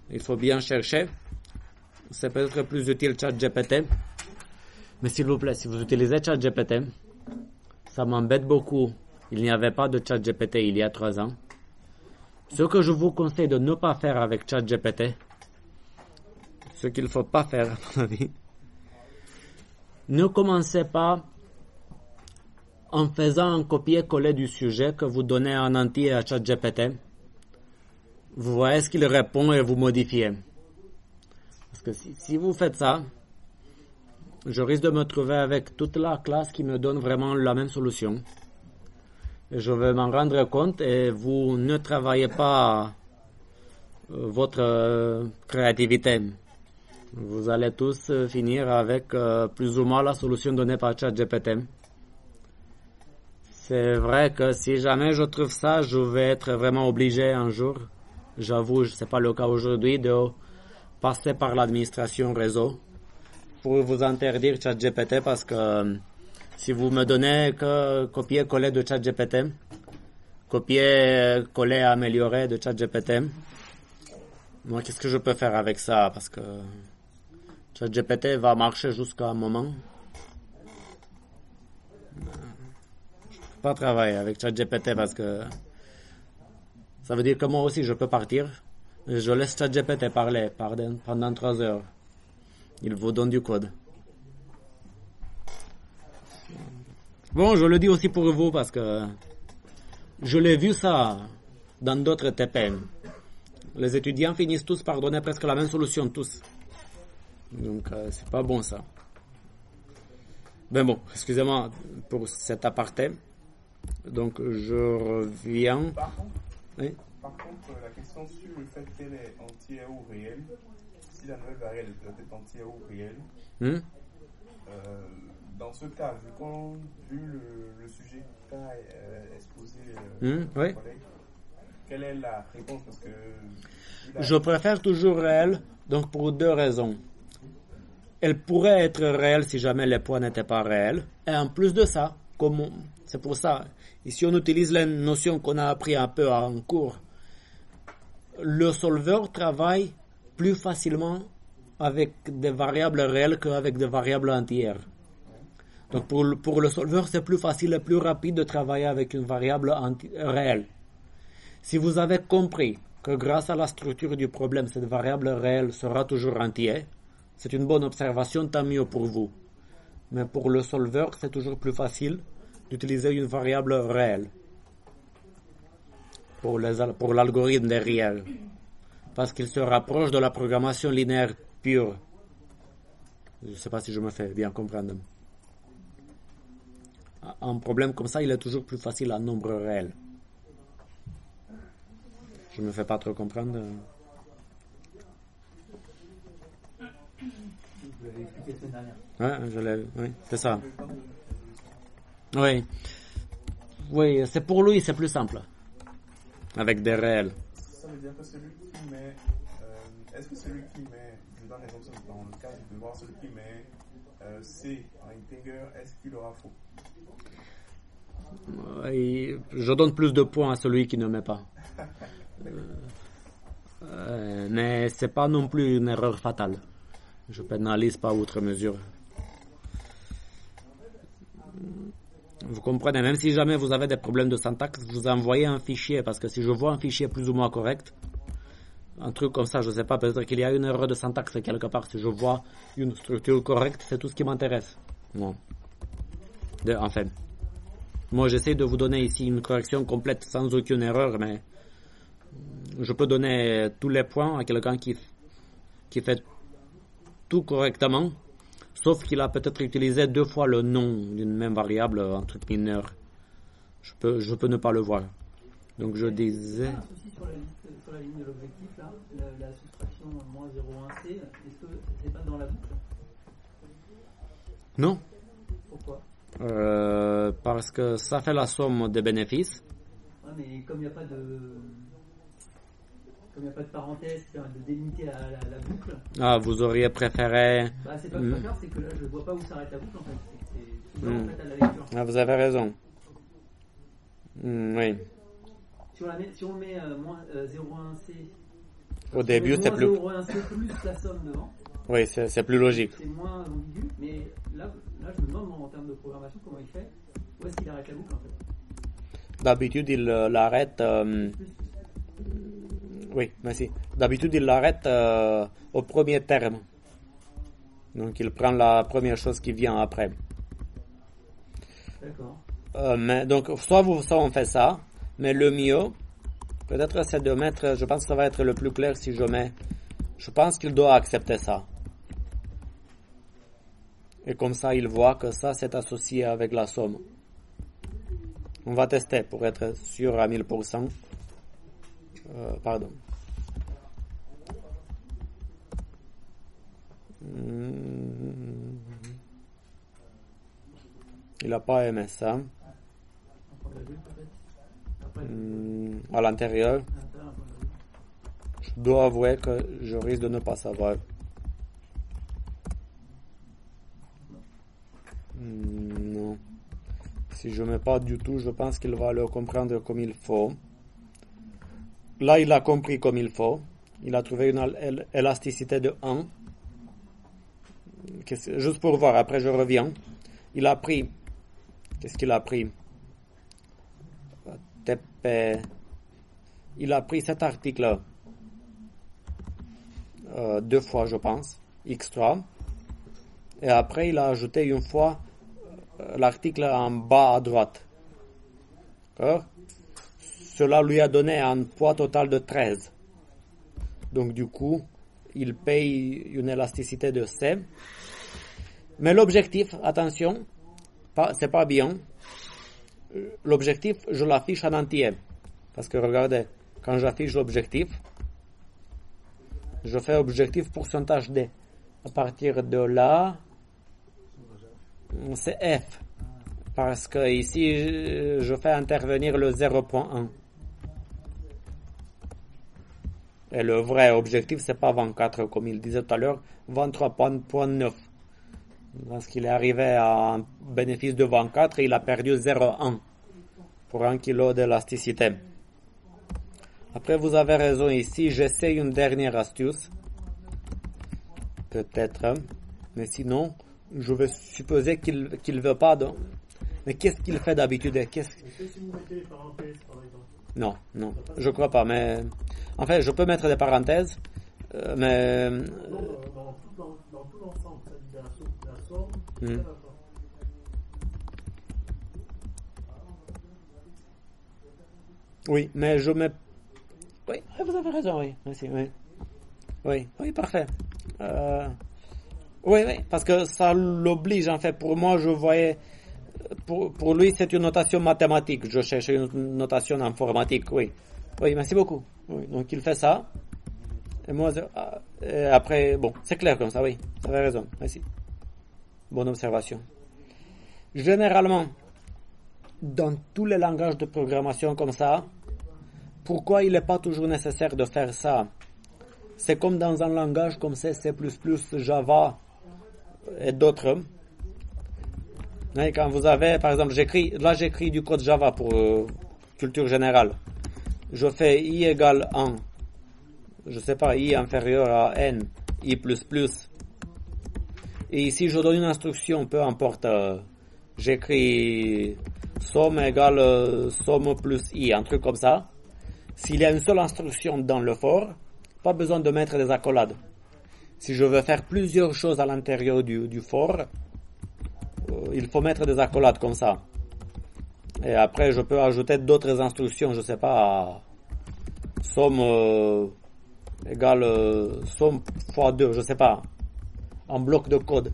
Il faut bien chercher. C'est peut-être plus utile ChatGPT. Mais s'il vous plaît, si vous utilisez ChatGPT, ça m'embête beaucoup. Il n'y avait pas de ChatGPT il y a 3 ans. Ce que je vous conseille de ne pas faire avec ChatGPT, ce qu'il ne faut pas faire, à mon avis, ne commencez pas en faisant un copier-coller du sujet que vous donnez en entier à ChatGPT. Vous voyez ce qu'il répond et vous modifiez. Parce que si vous faites ça, je risque de me trouver avec toute la classe qui me donne vraiment la même solution. Et je vais m'en rendre compte et vous ne travaillez pas votre créativité. Vous allez tous finir avec plus ou moins la solution donnée par ChatGPT. C'est vrai que si jamais je trouve ça, je vais être vraiment obligé un jour, j'avoue, c'est pas le cas aujourd'hui, de passer par l'administration réseau pour vous interdire ChatGPT parce que si vous me donnez que copier-coller de ChatGPT, copier-coller amélioré de ChatGPT, moi qu'est-ce que je peux faire avec ça parce que ChatGPT va marcher jusqu'à un moment. Je ne peux pas travailler avec ChatGPT parce que ça veut dire que moi aussi je peux partir Je laisse ChatGPT parler pendant 3 heures. Il vous donne du code. Bon, je le dis aussi pour vous parce que je l'ai vu ça dans d'autres TPM. Les étudiants finissent tous par donner presque la même solution, tous. Donc, c'est pas bon ça. Ben bon, excusez-moi pour cet aparté. Donc, je reviens. Oui. Par contre, la question sur le fait qu'elle est entière ou réelle, si la nouvelle variable est entière ou réelle, dans ce cas, vu le sujet qu'a exposé Oui. collègue, quelle est la réponse? Parce que je préfère toujours réelle, donc pour 2 raisons. Elle pourrait être réelle si jamais les points n'étaient pas réels. Et en plus de ça, c'est pour ça, ici on utilise les notions qu'on a appris un peu en cours. Le solveur travaille plus facilement avec des variables réelles qu'avec des variables entières. Donc pour le solveur, c'est plus facile et plus rapide de travailler avec une variable réelle. Si vous avez compris que grâce à la structure du problème, cette variable réelle sera toujours entière, c'est une bonne observation, tant mieux pour vous. Mais pour le solveur, c'est toujours plus facile d'utiliser une variable réelle pour l'algorithme derrière, parce qu'il se rapproche de la programmation linéaire pure. Je ne sais pas si je me fais bien comprendre. Un problème comme ça, il est toujours plus facile en nombre réel. Je ne me fais pas trop comprendre. Vous l'avez expliqué la semaine Oui, dernière. oui, c'est ça. Oui. Oui, c'est pour lui, c'est plus simple. Avec des réels. ça veut dire que celui qui met, est-ce que celui qui met, je donne l'exemple dans le cas du devoir, celui qui met C en integer, est-ce qu'il aura faux? Je donne plus de points à celui qui ne met pas. Mais c'est pas non plus une erreur fatale. Je pénalise pas outre mesure. Vous comprenez, même si jamais vous avez des problèmes de syntaxe, vous envoyez un fichier, parce que si je vois un fichier plus ou moins correct, un truc comme ça, je sais pas, peut-être qu'il y a une erreur de syntaxe quelque part. Si je vois une structure correcte, c'est tout ce qui m'intéresse. Bon. Enfin, moi j'essaie de vous donner ici une correction complète sans aucune erreur, mais je peux donner tous les points à quelqu'un qui fait tout correctement, sauf qu'il a peut-être utilisé 2 fois le nom d'une même variable, un truc mineur. Je peux ne pas le voir. Donc je disais... Un souci sur la ligne de l'objectif, là, la soustraction moins 0,1C, est-ce que c'est pas dans la boucle? Non. Pourquoi? Parce que ça fait la somme des bénéfices. Ouais, mais comme il n'y a pas de parenthèse, de délimiter la boucle. Ah, vous auriez préféré... Bah, c'est pas que je préfère, c'est que là, je vois pas où s'arrête la boucle, en fait. C'est en fait, à la lecture. Ah, vous avez raison. Oui. Si on met moins 0,1C... Au début, c'est plus... 0,1C plus la somme devant. Oui, c'est plus logique. C'est moins ambigu, mais là, je me demande, en termes de programmation, comment il fait. Où est-ce qu'il arrête la boucle, en fait? D'habitude, il l'arrête... Oui, merci. D'habitude, il l'arrête au premier terme. Donc, il prend la première chose qui vient après. D'accord. Mais donc, soit on fait ça, mais le mieux, peut-être, c'est de mettre... Je pense que ça va être le plus clair si je mets... Je pense qu'il doit accepter ça. Et comme ça, il voit que ça, c'est associé avec la somme. On va tester pour être sûr à 1000%. Pardon. Il n'a pas aimé ça. À l'intérieur. Je dois avouer que je risque de ne pas savoir. Non. Si je ne mets pas du tout, je pense qu'il va le comprendre comme il faut. Là, il a compris comme il faut. Il a trouvé une élasticité de 1. Juste pour voir, après je reviens. Il a pris... Qu'est-ce qu'il a pris? TP. Il a pris cet article-là. 2 fois, je pense, x3. Et après, il a ajouté une fois l'article en bas à droite. D'accord? Cela lui a donné un poids total de 13. Donc, du coup, il paye une élasticité de C. Mais l'objectif, attention, c'est pas bien. L'objectif, je l'affiche en entier. Parce que regardez, quand j'affiche l'objectif, je fais objectif pourcentage D. À partir de là, c'est F. Parce que ici, je fais intervenir le 0.1. Et le vrai objectif, c'est pas 24, comme il disait tout à l'heure, 23.9. Lorsqu'il est arrivé à un bénéfice de 24, il a perdu 0,1 pour 1 kg d'élasticité. Après, vous avez raison ici, j'essaie une dernière astuce. Peut-être, mais sinon, je vais supposer qu'il veut pas. Mais qu'est-ce qu'il fait d'habitude? Est-ce que si vous mettez les parenthèses, par exemple? Non, je crois pas, mais en fait, je peux mettre des parenthèses, mais Dans tout l'ensemble, c'est-à-dire la somme, c'est la fin. Oui, mais je mets. Oui, vous avez raison, oui. Merci, oui, parfait. Oui, parce que ça l'oblige, en fait. Pour moi, je voyais. Pour lui, c'est une notation mathématique. Je cherche une notation informatique, oui. Oui, merci beaucoup. Oui, donc, il fait ça. Et moi, et après, bon, c'est clair comme ça, oui. Vous avez raison, merci. Bonne observation. Généralement, dans tous les langages de programmation comme ça, pourquoi il n'est pas toujours nécessaire de faire ça? C'est comme dans un langage comme C++, Java et d'autres. Et quand vous avez, par exemple, j'écris du code Java pour culture générale. Je fais i égale 1. Je sais pas, i inférieur à n, i++. Et ici, je donne une instruction, peu importe. J'écris somme égale somme plus i, un truc comme ça. S'il y a une seule instruction dans le for, pas besoin de mettre des accolades. Si je veux faire plusieurs choses à l'intérieur du for, il faut mettre des accolades comme ça. Et après, je peux ajouter d'autres instructions, je sais pas, somme égale somme fois 2, je sais pas, en bloc de code.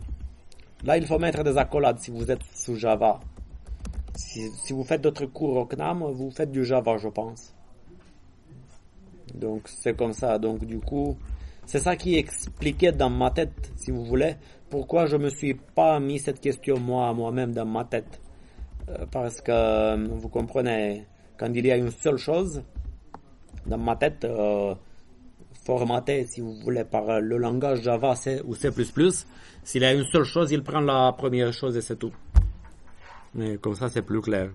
Là, il faut mettre des accolades si vous êtes sous Java. Si vous faites d'autres cours au CNAM, vous faites du Java, je pense. Donc, c'est comme ça. Donc, du coup, c'est ça qui expliquait dans ma tête, si vous voulez, pourquoi je me suis pas mis cette question moi-même dans ma tête. Parce que, vous comprenez, quand il y a une seule chose dans ma tête, formatée, si vous voulez, par le langage Java ou C++, s'il y a une seule chose, il prend la première chose et c'est tout. Mais comme ça, c'est plus clair.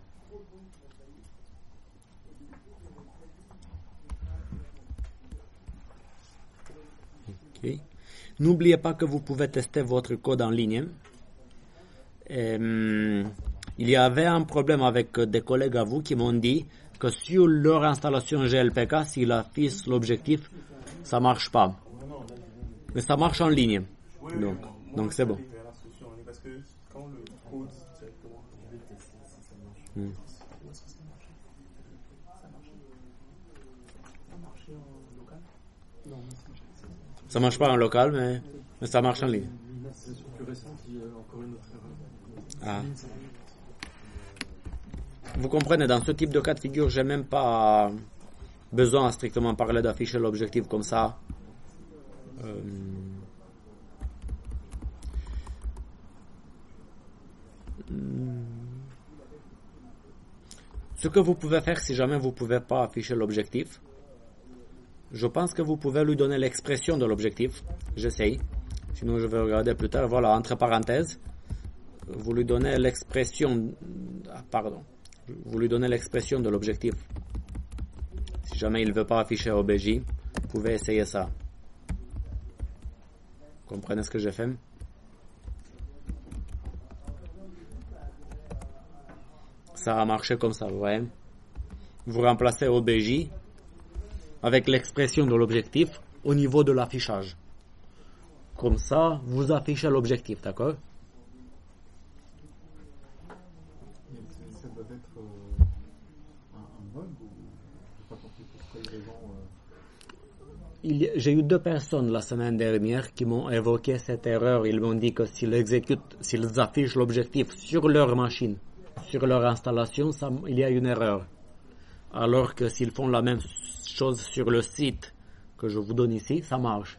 Okay. N'oubliez pas que vous pouvez tester votre code en ligne. Il y avait un problème avec des collègues à vous qui m'ont dit que sur leur installation GLPK, s'ils affichent l'objectif, ça marche pas. Mais ça marche en ligne. Donc c'est bon. Parce que quand le code directement, ça marche pas en local, mais ça marche en ligne. Ah. Vous comprenez, dans ce type de cas de figure, j'ai même pas besoin à strictement parler d'afficher l'objectif comme ça. Ce que vous pouvez faire si jamais vous ne pouvez pas afficher l'objectif, je pense que vous pouvez lui donner l'expression de l'objectif. J'essaye. Sinon, je vais regarder plus tard. Voilà, entre parenthèses, vous lui donnez l'expression. Vous lui donnez l'expression de l'objectif. Si jamais il ne veut pas afficher OBJ, vous pouvez essayer ça. Vous comprenez ce que j'ai fait? Ça a marché comme ça, vous voyez. Vous remplacez OBJ avec l'expression de l'objectif au niveau de l'affichage. Comme ça, vous affichez l'objectif, d'accord? Ça doit être un bug ou je n'ai pas compris pour quelle raison J'ai eu 2 personnes la semaine dernière qui m'ont évoqué cette erreur. Ils m'ont dit que s'ils affichent l'objectif sur leur machine, sur leur installation, il y a une erreur. Alors que s'ils font la même chose sur le site que je vous donne ici, ça marche.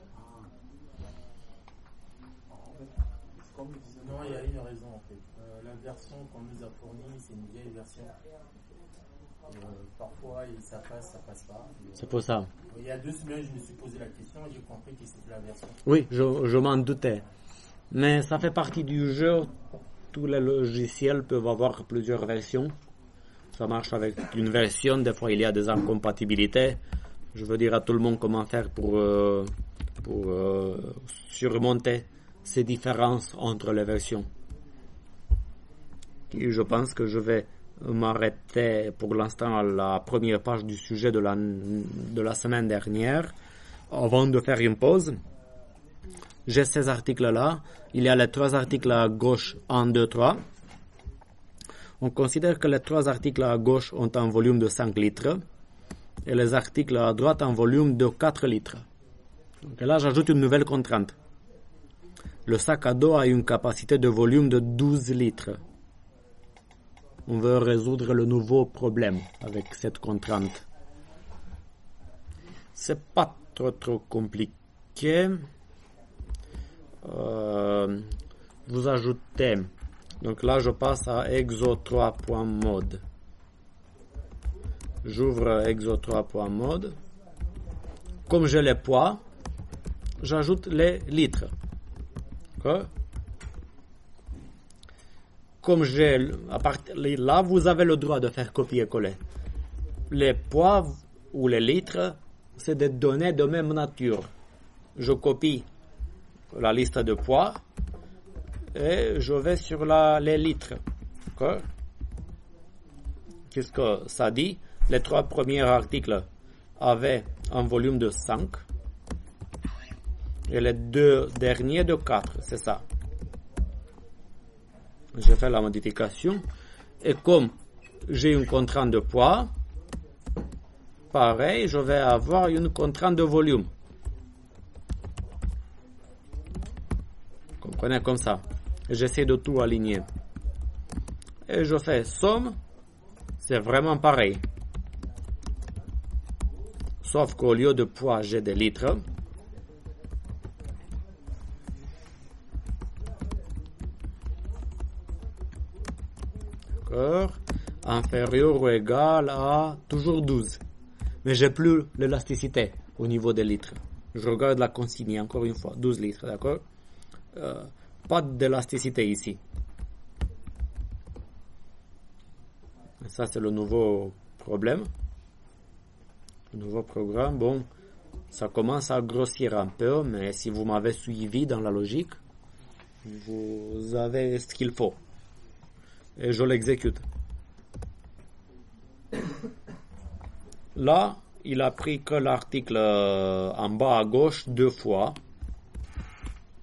Non, il y a une raison en fait. La version qu'on nous a fournie, c'est une vieille version. Parfois, ça passe pas. C'est pour ça. Il y a 2 semaines, je me suis posé la question et j'ai compris que c'était la version. Oui, je m'en doutais. Mais ça fait partie du jeu. Tous les logiciels peuvent avoir plusieurs versions. Ça marche avec une version. Des fois, il y a des incompatibilités. Je veux dire à tout le monde comment faire pour surmonter ces différences entre les versions. Et je pense que je vais m'arrêter pour l'instant à la première page du sujet de la semaine dernière. Avant de faire une pause, j'ai ces articles-là. Il y a les 3 articles à gauche, 1, 2, 3. On considère que les 3 articles à gauche ont un volume de 5 litres et les articles à droite un volume de 4 litres. Donc là, j'ajoute une nouvelle contrainte. Le sac à dos a une capacité de volume de 12 litres. On veut résoudre le nouveau problème avec cette contrainte. C'est pas trop compliqué. Vous ajoutez. Donc là, je passe à exo3.mode. J'ouvre exo3.mode. Comme j'ai les poids, j'ajoute les litres. D'accord? Comme là, vous avez le droit de faire copier-coller. Les poids ou les litres, c'est des données de même nature. Je copie la liste de poids et je vais sur les litres. D'accord? Qu'est-ce que ça dit? Les 3 premiers articles avaient un volume de 5 et les 2 derniers de 4, c'est ça. Je fais la modification et comme j'ai une contrainte de poids, pareil, je vais avoir une contrainte de volume. Comprenez, comme ça. J'essaie de tout aligner. Et je fais somme, c'est vraiment pareil. Sauf qu'au lieu de poids, j'ai des litres. Inférieur ou égal à toujours 12. Mais j'ai plus l'élasticité au niveau des litres. Je regarde la consigne encore une fois, 12 litres, d'accord? Pas d'élasticité ici. Et ça, c'est le nouveau problème. Le nouveau programme. Bon, ça commence à grossir un peu, mais si vous m'avez suivi dans la logique, vous avez ce qu'il faut. Et je l'exécute. Là, il a pris que l'article en bas à gauche 2 fois.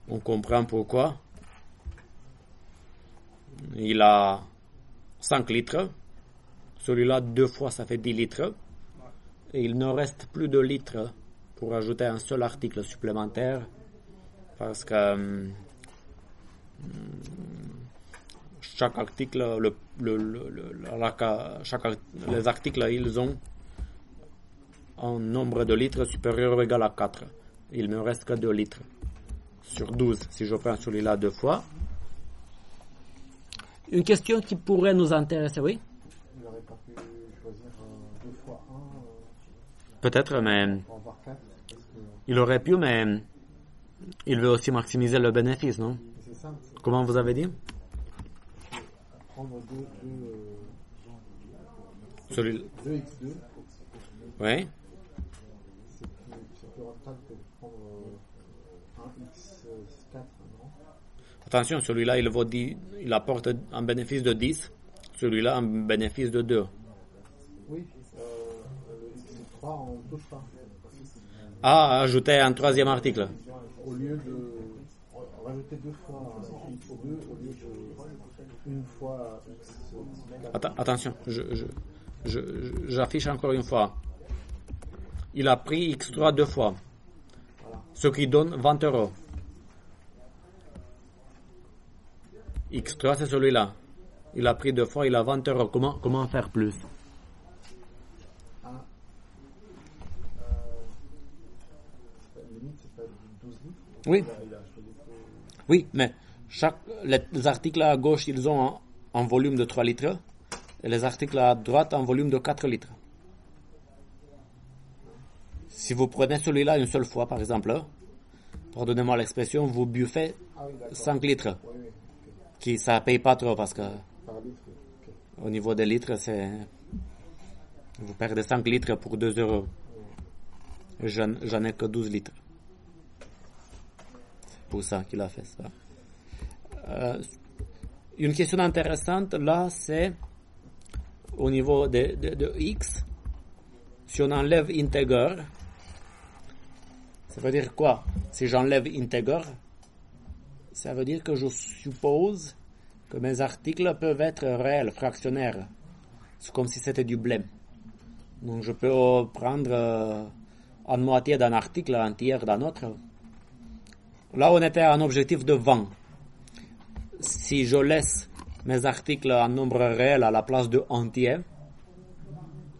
On comprend pourquoi. Il a 5 litres. Celui-là, 2 fois, ça fait 10 litres. Et il ne reste plus de litres pour ajouter un seul article supplémentaire. Parce que chaque article, les articles, ils ont un nombre de litres supérieur ou égal à 4. Il ne me reste que 2 litres sur 12 si je prends celui-là 2 fois. Une question qui pourrait nous intéresser, oui? Il n'aurait pas pu choisir 2 fois 1 peut-être, mais pour avoir 4 il aurait pu, mais il veut aussi maximiser le bénéfice, non? C'est ça. Comment vous avez dit? Prendre 2x2. Oui. C'est plus rentable que de prendre un x4, non? Attention, celui-là, il apporte un bénéfice de 10. Celui-là, un bénéfice de 2. Oui, le x3, on ne touche pas. Ah, ajouter un 3e article. Au lieu de rajouter 2 fois x2 au lieu de une fois x. Attention, j'affiche encore une fois. Il a pris x3 2 fois, ce qui donne 20 euros. X3 c'est celui-là. Il a pris 2 fois, il a 20 euros. Comment faire plus? Limite, c'est pas 12 litres. Oui. Il a choisi Oui, mais les articles à gauche, ils ont un volume de 3 litres et les articles à droite un volume de 4 litres. Si vous prenez celui-là une seule fois, par exemple, pardonnez-moi l'expression, vous buvez 5 litres. Oui, oui. Qui ça paye pas trop parce que Par litre, ok. au niveau des litres, vous perdez 5 litres pour 2 euros. J'en ai que 12 litres. C'est pour ça qu'il a fait ça. Une question intéressante là, c'est au niveau de x. Si on enlève integer, ça veut dire quoi? Si j'enlève integer, ça veut dire que je suppose que mes articles peuvent être réels, fractionnaires. C'est comme si c'était du blême. Donc je peux prendre en moitié d'un article, un tiers d'un autre. Là, on était à un objectif de 20. Si je laisse mes articles en nombre réel à la place de entier,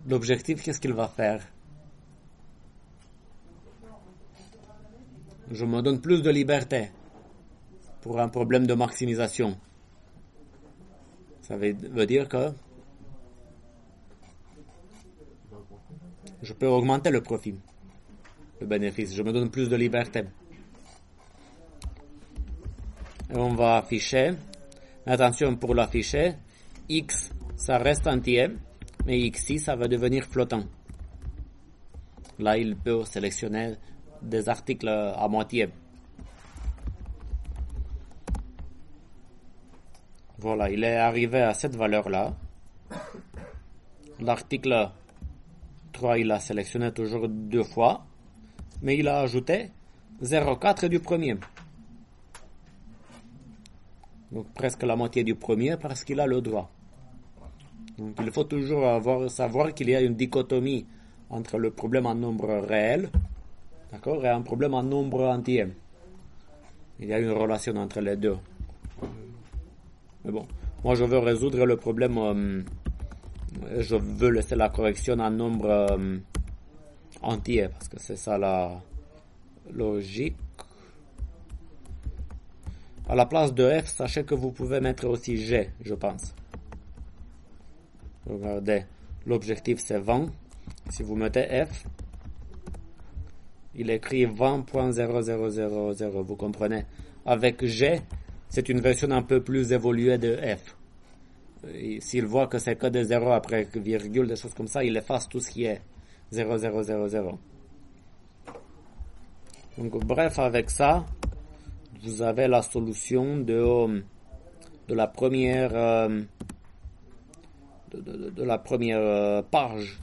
l'objectif, qu'est-ce qu'il va faire? Je me donne plus de liberté pour un problème de maximisation. Ça veut dire que je peux augmenter le profit, le bénéfice. Je me donne plus de liberté. Et on va afficher. Attention pour l'afficher. X, ça reste entier, mais X, ça va devenir flottant. Là, il peut sélectionner des articles à moitié. Voilà, il est arrivé à cette valeur-là. L'article 3, il a sélectionné toujours 2 fois, mais il a ajouté 0,4 du premier. Donc presque la moitié du premier parce qu'il a le droit. Donc il faut toujours savoir qu'il y a une dichotomie entre le problème en nombre réel, d'accord, et un problème en nombre entier. Il y a une relation entre les deux. Mais bon, moi je veux résoudre le problème, je veux laisser la correction en nombre entier, parce que c'est ça la logique. À la place de F, sachez que vous pouvez mettre aussi G, je pense. Regardez, l'objectif c'est 20. Si vous mettez F, il écrit 20.0000, vous comprenez? Avec G, c'est une version un peu plus évoluée de F. Et s'il voit que c'est que des zéros après virgule, des choses comme ça, il efface tout ce qui est 0000. Donc bref, avec ça, vous avez la solution de la première page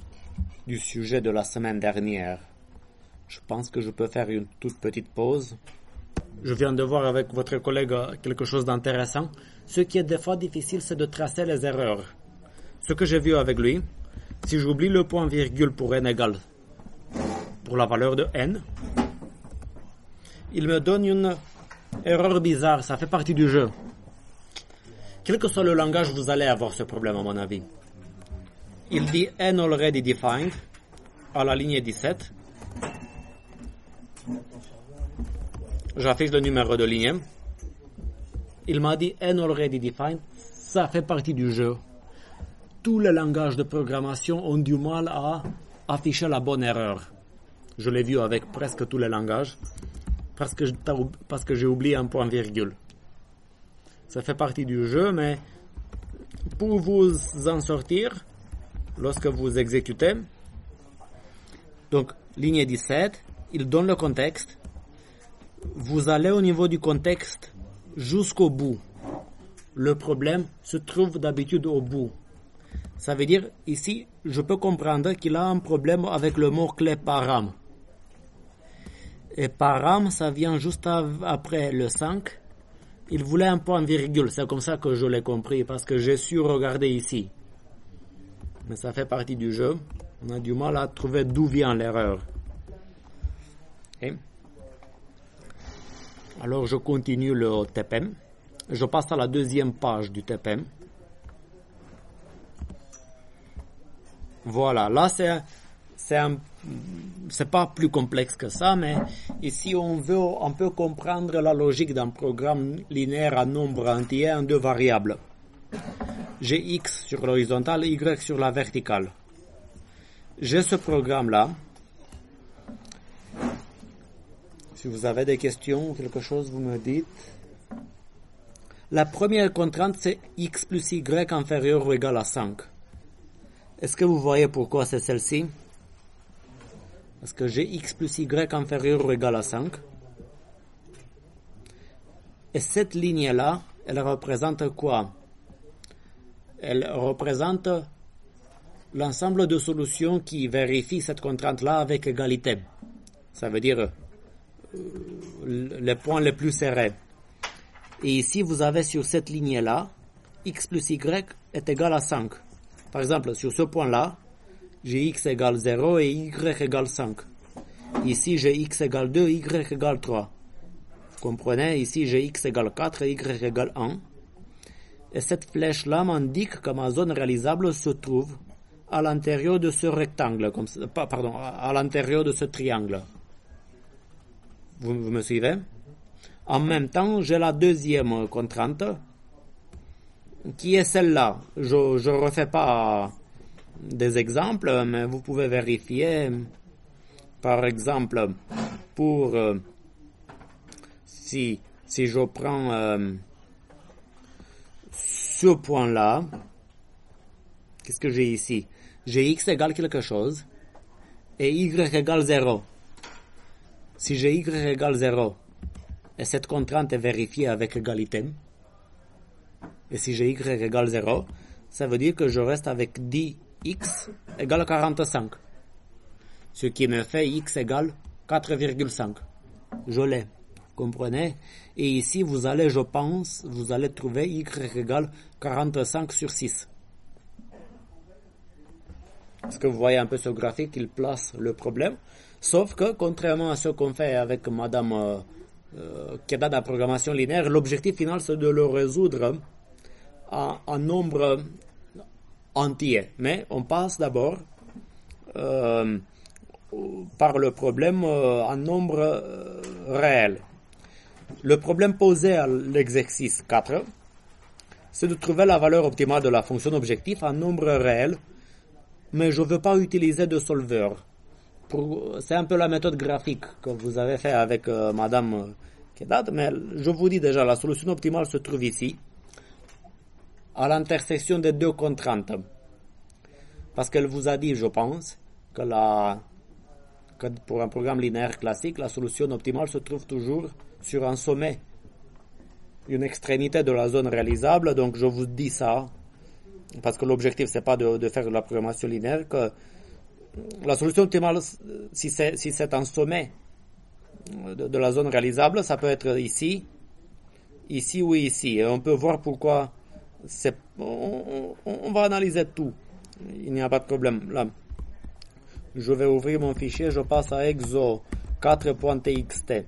du sujet de la semaine dernière. Je pense que je peux faire une toute petite pause. Je viens de voir avec votre collègue quelque chose d'intéressant. Ce qui est des fois difficile, c'est de tracer les erreurs. Ce que j'ai vu avec lui, si j'oublie le point virgule pour n égale pour la valeur de n, il me donne une erreur bizarre, ça fait partie du jeu. Quel que soit le langage, vous allez avoir ce problème à mon avis. Il dit n already defined à la ligne 17. J'affiche le numéro de ligne. Il m'a dit n already defined, ça fait partie du jeu. Tous les langages de programmation ont du mal à afficher la bonne erreur. Je l'ai vu avec presque tous les langages. Parce que j'ai oublié un point virgule. Ça fait partie du jeu, mais pour vous en sortir, lorsque vous exécutez, donc ligne 17, il donne le contexte, vous allez au niveau du contexte jusqu'au bout. Le problème se trouve d'habitude au bout. Ça veut dire, ici, je peux comprendre qu'il a un problème avec le mot-clé param. Et param, ça vient juste après le 5, il voulait un point virgule, c'est comme ça que je l'ai compris, parce que j'ai su regarder ici. Mais ça fait partie du jeu. On a du mal à trouver d'où vient l'erreur. Okay. Alors je continue le TPM. Je passe à la deuxième page du TPM. Voilà, là c'est pas plus complexe que ça, mais ici on peut comprendre la logique d'un programme linéaire à nombre entier en deux variables. J'ai x sur l'horizontale et y sur la verticale. J'ai ce programme-là. Si vous avez des questions ou quelque chose, vous me dites. La première contrainte, c'est x plus y inférieur ou égal à 5. Est-ce que vous voyez pourquoi c'est celle-ci? Parce que j'ai x plus y inférieur ou égal à 5. Et cette ligne-là, elle représente quoi? Elle représente l'ensemble de solutions qui vérifient cette contrainte-là avec égalité. Ça veut dire les points les plus serrés. Et ici, vous avez sur cette ligne-là, x plus y est égal à 5. Par exemple, sur ce point-là, j'ai x égale 0 et y égale 5. Ici, j'ai x égale 2, y égale 3. Vous comprenez? Ici, j'ai x égale 4 et y égale 1. Et cette flèche-là m'indique que ma zone réalisable se trouve à l'intérieur de ce rectangle, à l'intérieur de ce triangle. Vous me suivez? En même temps, j'ai la deuxième contrainte, qui est celle-là. Je ne refais pas des exemples, mais vous pouvez vérifier. Par exemple, pour si je prends ce point-là, qu'est-ce que j'ai ici? J'ai x égale quelque chose et y égale 0. Si j'ai y égale 0, et cette contrainte est vérifiée avec égalité, et si j'ai y égale 0, ça veut dire que je reste avec 10x égale 45. Ce qui me fait x égale 4,5. Je l'ai. Comprenez? Et ici, vous allez trouver y égale 45 sur 6. Est-ce que vous voyez un peu ce graphique? Il place le problème. Sauf que, contrairement à ce qu'on fait avec Madame Keda de la programmation linéaire, l'objectif final, c'est de le résoudre en nombre entier. Mais on passe d'abord par le problème en nombre réel. Le problème posé à l'exercice 4, c'est de trouver la valeur optimale de la fonction objectif en nombre réel, mais je ne veux pas utiliser de solveur. C'est un peu la méthode graphique que vous avez fait avec Madame Kedat, mais je vous dis déjà, la solution optimale se trouve ici, à l'intersection des deux contraintes. Parce qu'elle vous a dit, je pense, que pour un programme linéaire classique, la solution optimale se trouve toujours sur un sommet, une extrémité de la zone réalisable. Donc je vous dis ça, parce que l'objectif c'est pas de faire de la programmation linéaire, que la solution optimale, si c'est un sommet de la zone réalisable, ça peut être ici ou ici. Et on peut voir pourquoi on va analyser tout. Il n'y a pas de problème là. Je vais ouvrir mon fichier, je passe à exo 4.txt.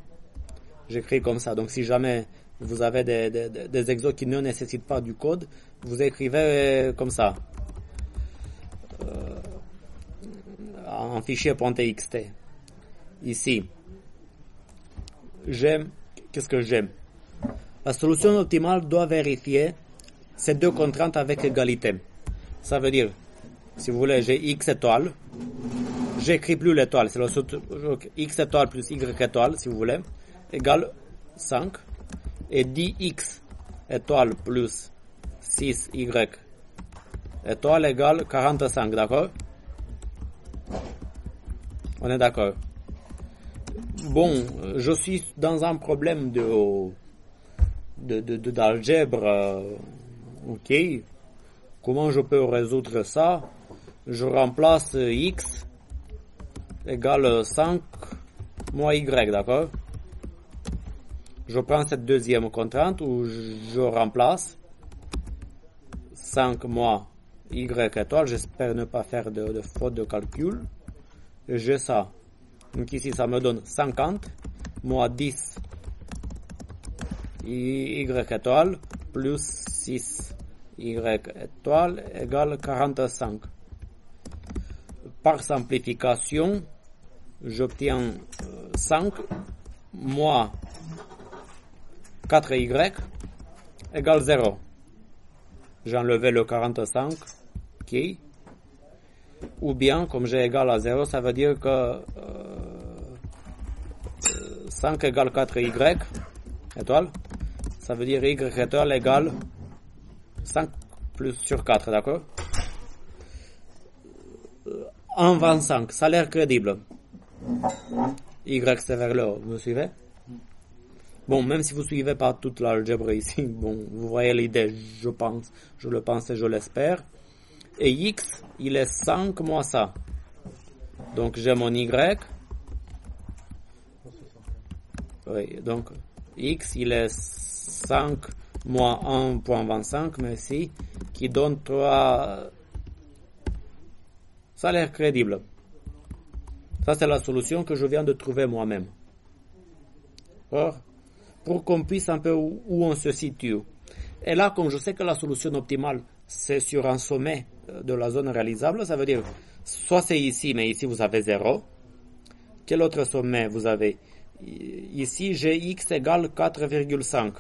J'écris comme ça. Donc si jamais vous avez des exos qui ne nécessitent pas du code, vous écrivez comme ça. En fichier .txt. Ici. Qu'est-ce que j'aime? La solution optimale doit vérifier ces deux contraintes avec égalité. Ça veut dire, si vous voulez, j'ai x étoile. J'écris plus l'étoile. C'est x étoile plus y étoile, si vous voulez, égale 5. Et 10x étoile plus 6y étoile égale 45, d'accord? On est d'accord. Bon, je suis dans un problème d'algèbre. Ok. Comment je peux résoudre ça? Je remplace x égale 5 moins y, d'accord? je prends cette deuxième contrainte où je remplace 5 moins y étoile. J'espère ne pas faire de faute de calcul. Et j'ai ça. Donc ici, ça me donne 50 moins 10 y étoile plus 6 y étoile égale 45. Par simplification, j'obtiens 5 moins 4y égale 0. J'ai enlevé le 45 qui, ou bien comme j'ai égal à 0, ça veut dire que 5 égale 4y étoile, ça veut dire y étoile égale 5 plus sur 4, d'accord? 1,25, ça a l'air crédible. Y c'est vers le haut, vous me suivez? Bon, même si vous suivez pas toute l'algèbre ici, bon, vous voyez l'idée, je pense, je le pense et je l'espère. Et x, il est 5 moins ça. Donc j'ai mon y. Oui, donc x, il est 5 moins 1,25, merci, qui donne 3. Ça a l'air crédible. Ça, c'est la solution que je viens de trouver moi-même. D'accord? Pour qu'on puisse un peu où on se situe. Et là, comme je sais que la solution optimale, c'est sur un sommet de la zone réalisable, ça veut dire, soit c'est ici, mais ici vous avez 0. Quel autre sommet vous avez? Ici, j'ai x égale 4,5.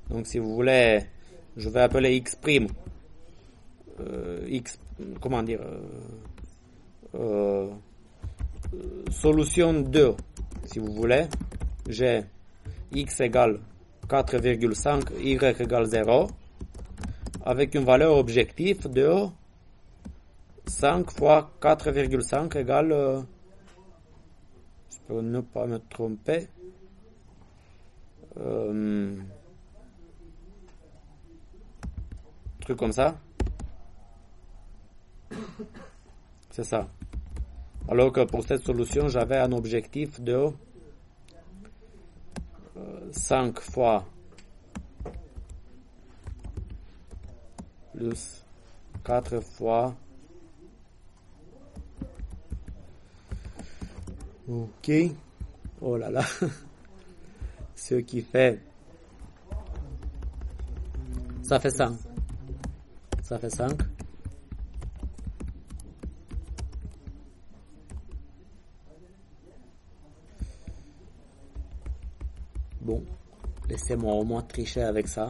Donc, si vous voulez, je vais appeler x prime. X, comment dire, solution 2, si vous voulez, j'ai x égale 4,5, y égale 0, avec une valeur objective de 5 fois 4,5 égale, pour ne pas me tromper, truc comme ça, c'est ça. Alors que pour cette solution, j'avais un objectif de 5 fois plus 4 fois. Ok. Oh là là. Ce qui fait. Ça fait 5. Ça fait 5. Bon, laissez-moi au moins tricher avec ça.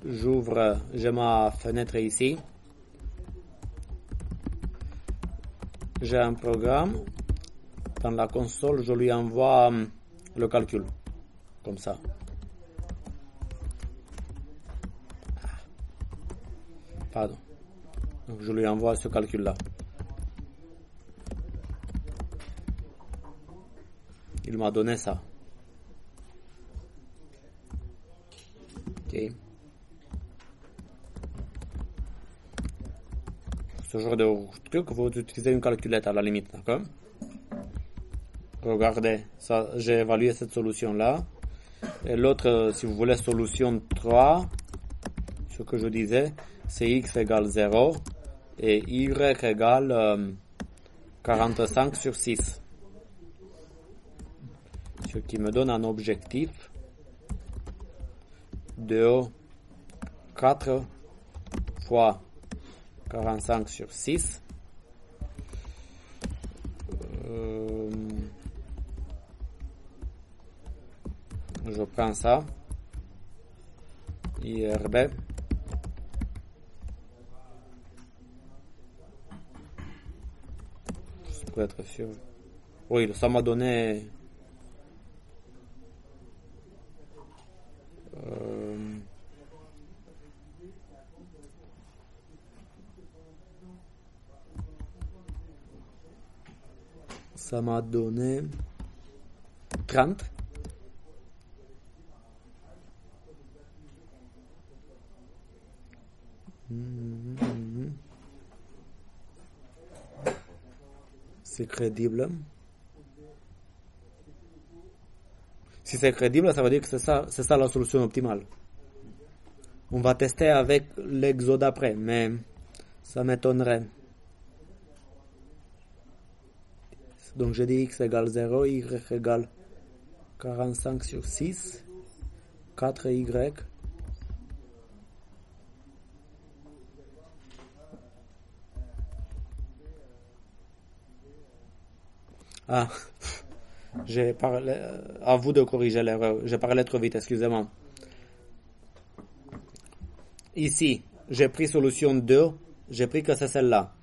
J'ouvre, j'ai ma fenêtre ici. J'ai un programme. Dans la console, je lui envoie le calcul. Comme ça. Pardon. Donc, je lui envoie ce calcul-là. Il m'a donné ça. Ok. Ce genre de truc, vous utilisez une calculette à la limite, d'accord? Regardez, ça, j'ai évalué cette solution-là. Et l'autre, si vous voulez, solution 3, ce que je disais, c'est x égale 0 et y égale 45 sur 6. Ce qui me donne un objectif de 4 fois 45 sur 6. Je prends ça. IRB. Juste pour être sûr. Oui, ça m'a donné... ça m'a donné 30. C'est crédible. Si c'est crédible, ça veut dire que c'est ça la solution optimale. On va tester avec l'exo d'après, mais ça m'étonnerait. Donc j'ai dit x égale 0, y égale 45 sur 6, 4y. Ah, j'ai parlé, à vous de corriger l'erreur. J'ai parlé trop vite, excusez-moi. Ici, j'ai pris solution 2, j'ai pris que c'est celle-là.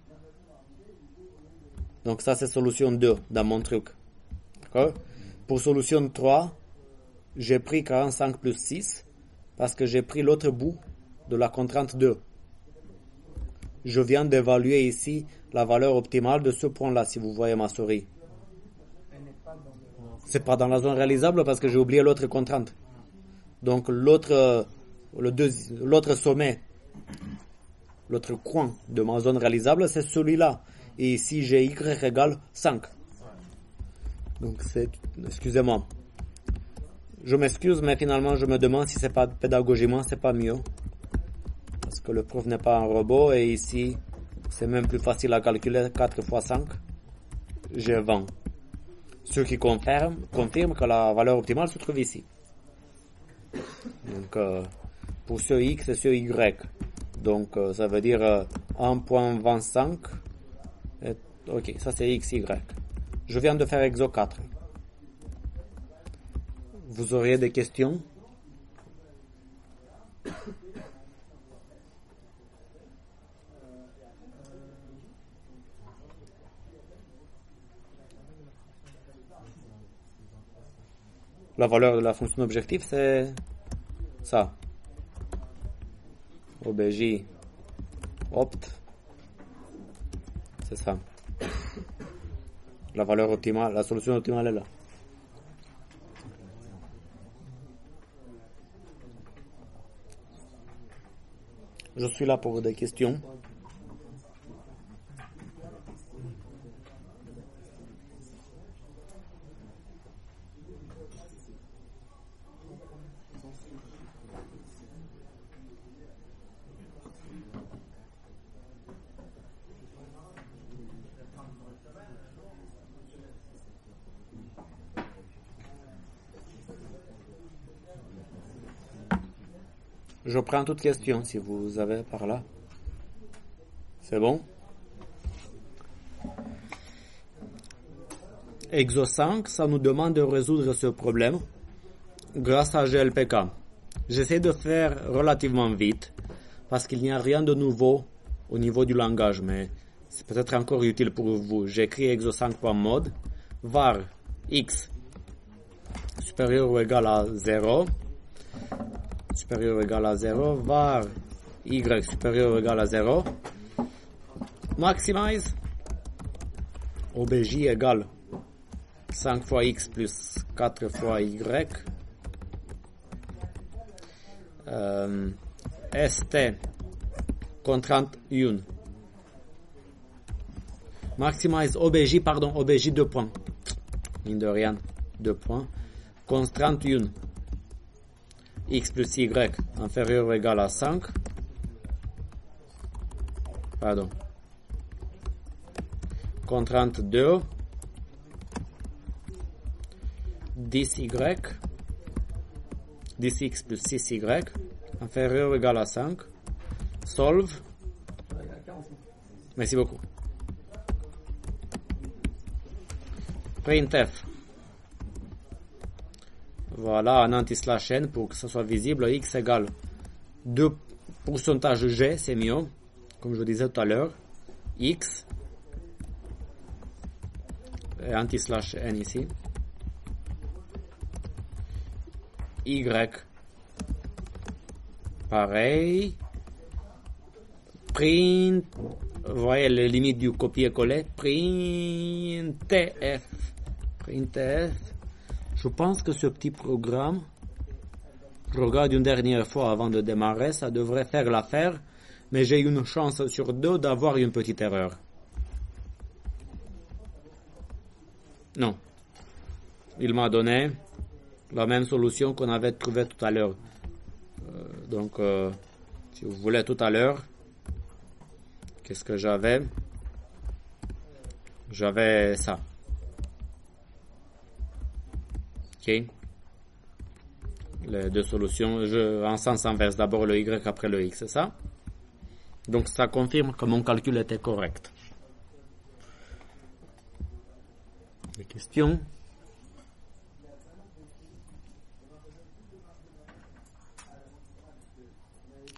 Donc ça c'est solution 2 dans mon truc. D'accord? Pour solution 3, j'ai pris 45 plus 6 parce que j'ai pris l'autre bout de la contrainte 2. Je viens d'évaluer ici la valeur optimale de ce point-là, si vous voyez ma souris. C'est pas dans la zone réalisable parce que j'ai oublié l'autre contrainte. Donc l'autre sommet, l'autre coin de ma zone réalisable, c'est celui-là. Et ici, j'ai y égale 5. Donc excusez-moi. Je m'excuse, mais finalement, je me demande si c'est pas pédagogiquement, c'est pas mieux. Parce que le prof n'est pas un robot et ici, c'est même plus facile à calculer 4 fois 5. J'ai 20. Ce qui confirme que la valeur optimale se trouve ici. Donc, pour ce x et ce y. Donc, ça veut dire 1.25. Ok, ça c'est x, y. Je viens de faire exo 4. Vous auriez des questions? La valeur de la fonction objectif, c'est ça. OBJ opt. C'est ça. La valeur optimale, la solution optimale est là. Je suis là pour des questions. Je prends toute question si vous avez par là. C'est bon? Exo 5, ça nous demande de résoudre ce problème grâce à GLPK. J'essaie de faire relativement vite parce qu'il n'y a rien de nouveau au niveau du langage, mais c'est peut-être encore utile pour vous. J'écris exo 5.mode var x supérieur ou égal à 0 supérieur ou égal à 0, var y supérieur ou égal à 0, maximize obj égale 5 fois x plus 4 fois y, st contrainte 1, maximize obj 2 points, mine de rien, 2 points, constante 1, x plus y inférieur ou égal à 5. Pardon. Contrainte 2. 10y. 10x plus 6y inférieur ou égal à 5. Solve. Merci beaucoup. Printf. Voilà, un anti-slash n pour que ce soit visible. X égale 2 pourcentage G, c'est mieux. Comme je disais tout à l'heure. X. Et anti-slash n ici. Y. Pareil. Print. Vous voyez les limites du copier-coller. Printf. Printf. Je pense que ce petit programme, je regarde une dernière fois avant de démarrer, ça devrait faire l'affaire, mais j'ai une chance sur 2 d'avoir une petite erreur. Non. Il m'a donné La même solution qu'on avait trouvée tout à l'heure. Donc, si vous voulez, tout à l'heure, qu'est-ce que j'avais? J'avais ça. Ok. Les deux solutions, en sens inverse, d'abord le Y après le X, c'est ça? Donc ça confirme que mon calcul était correct. Des questions?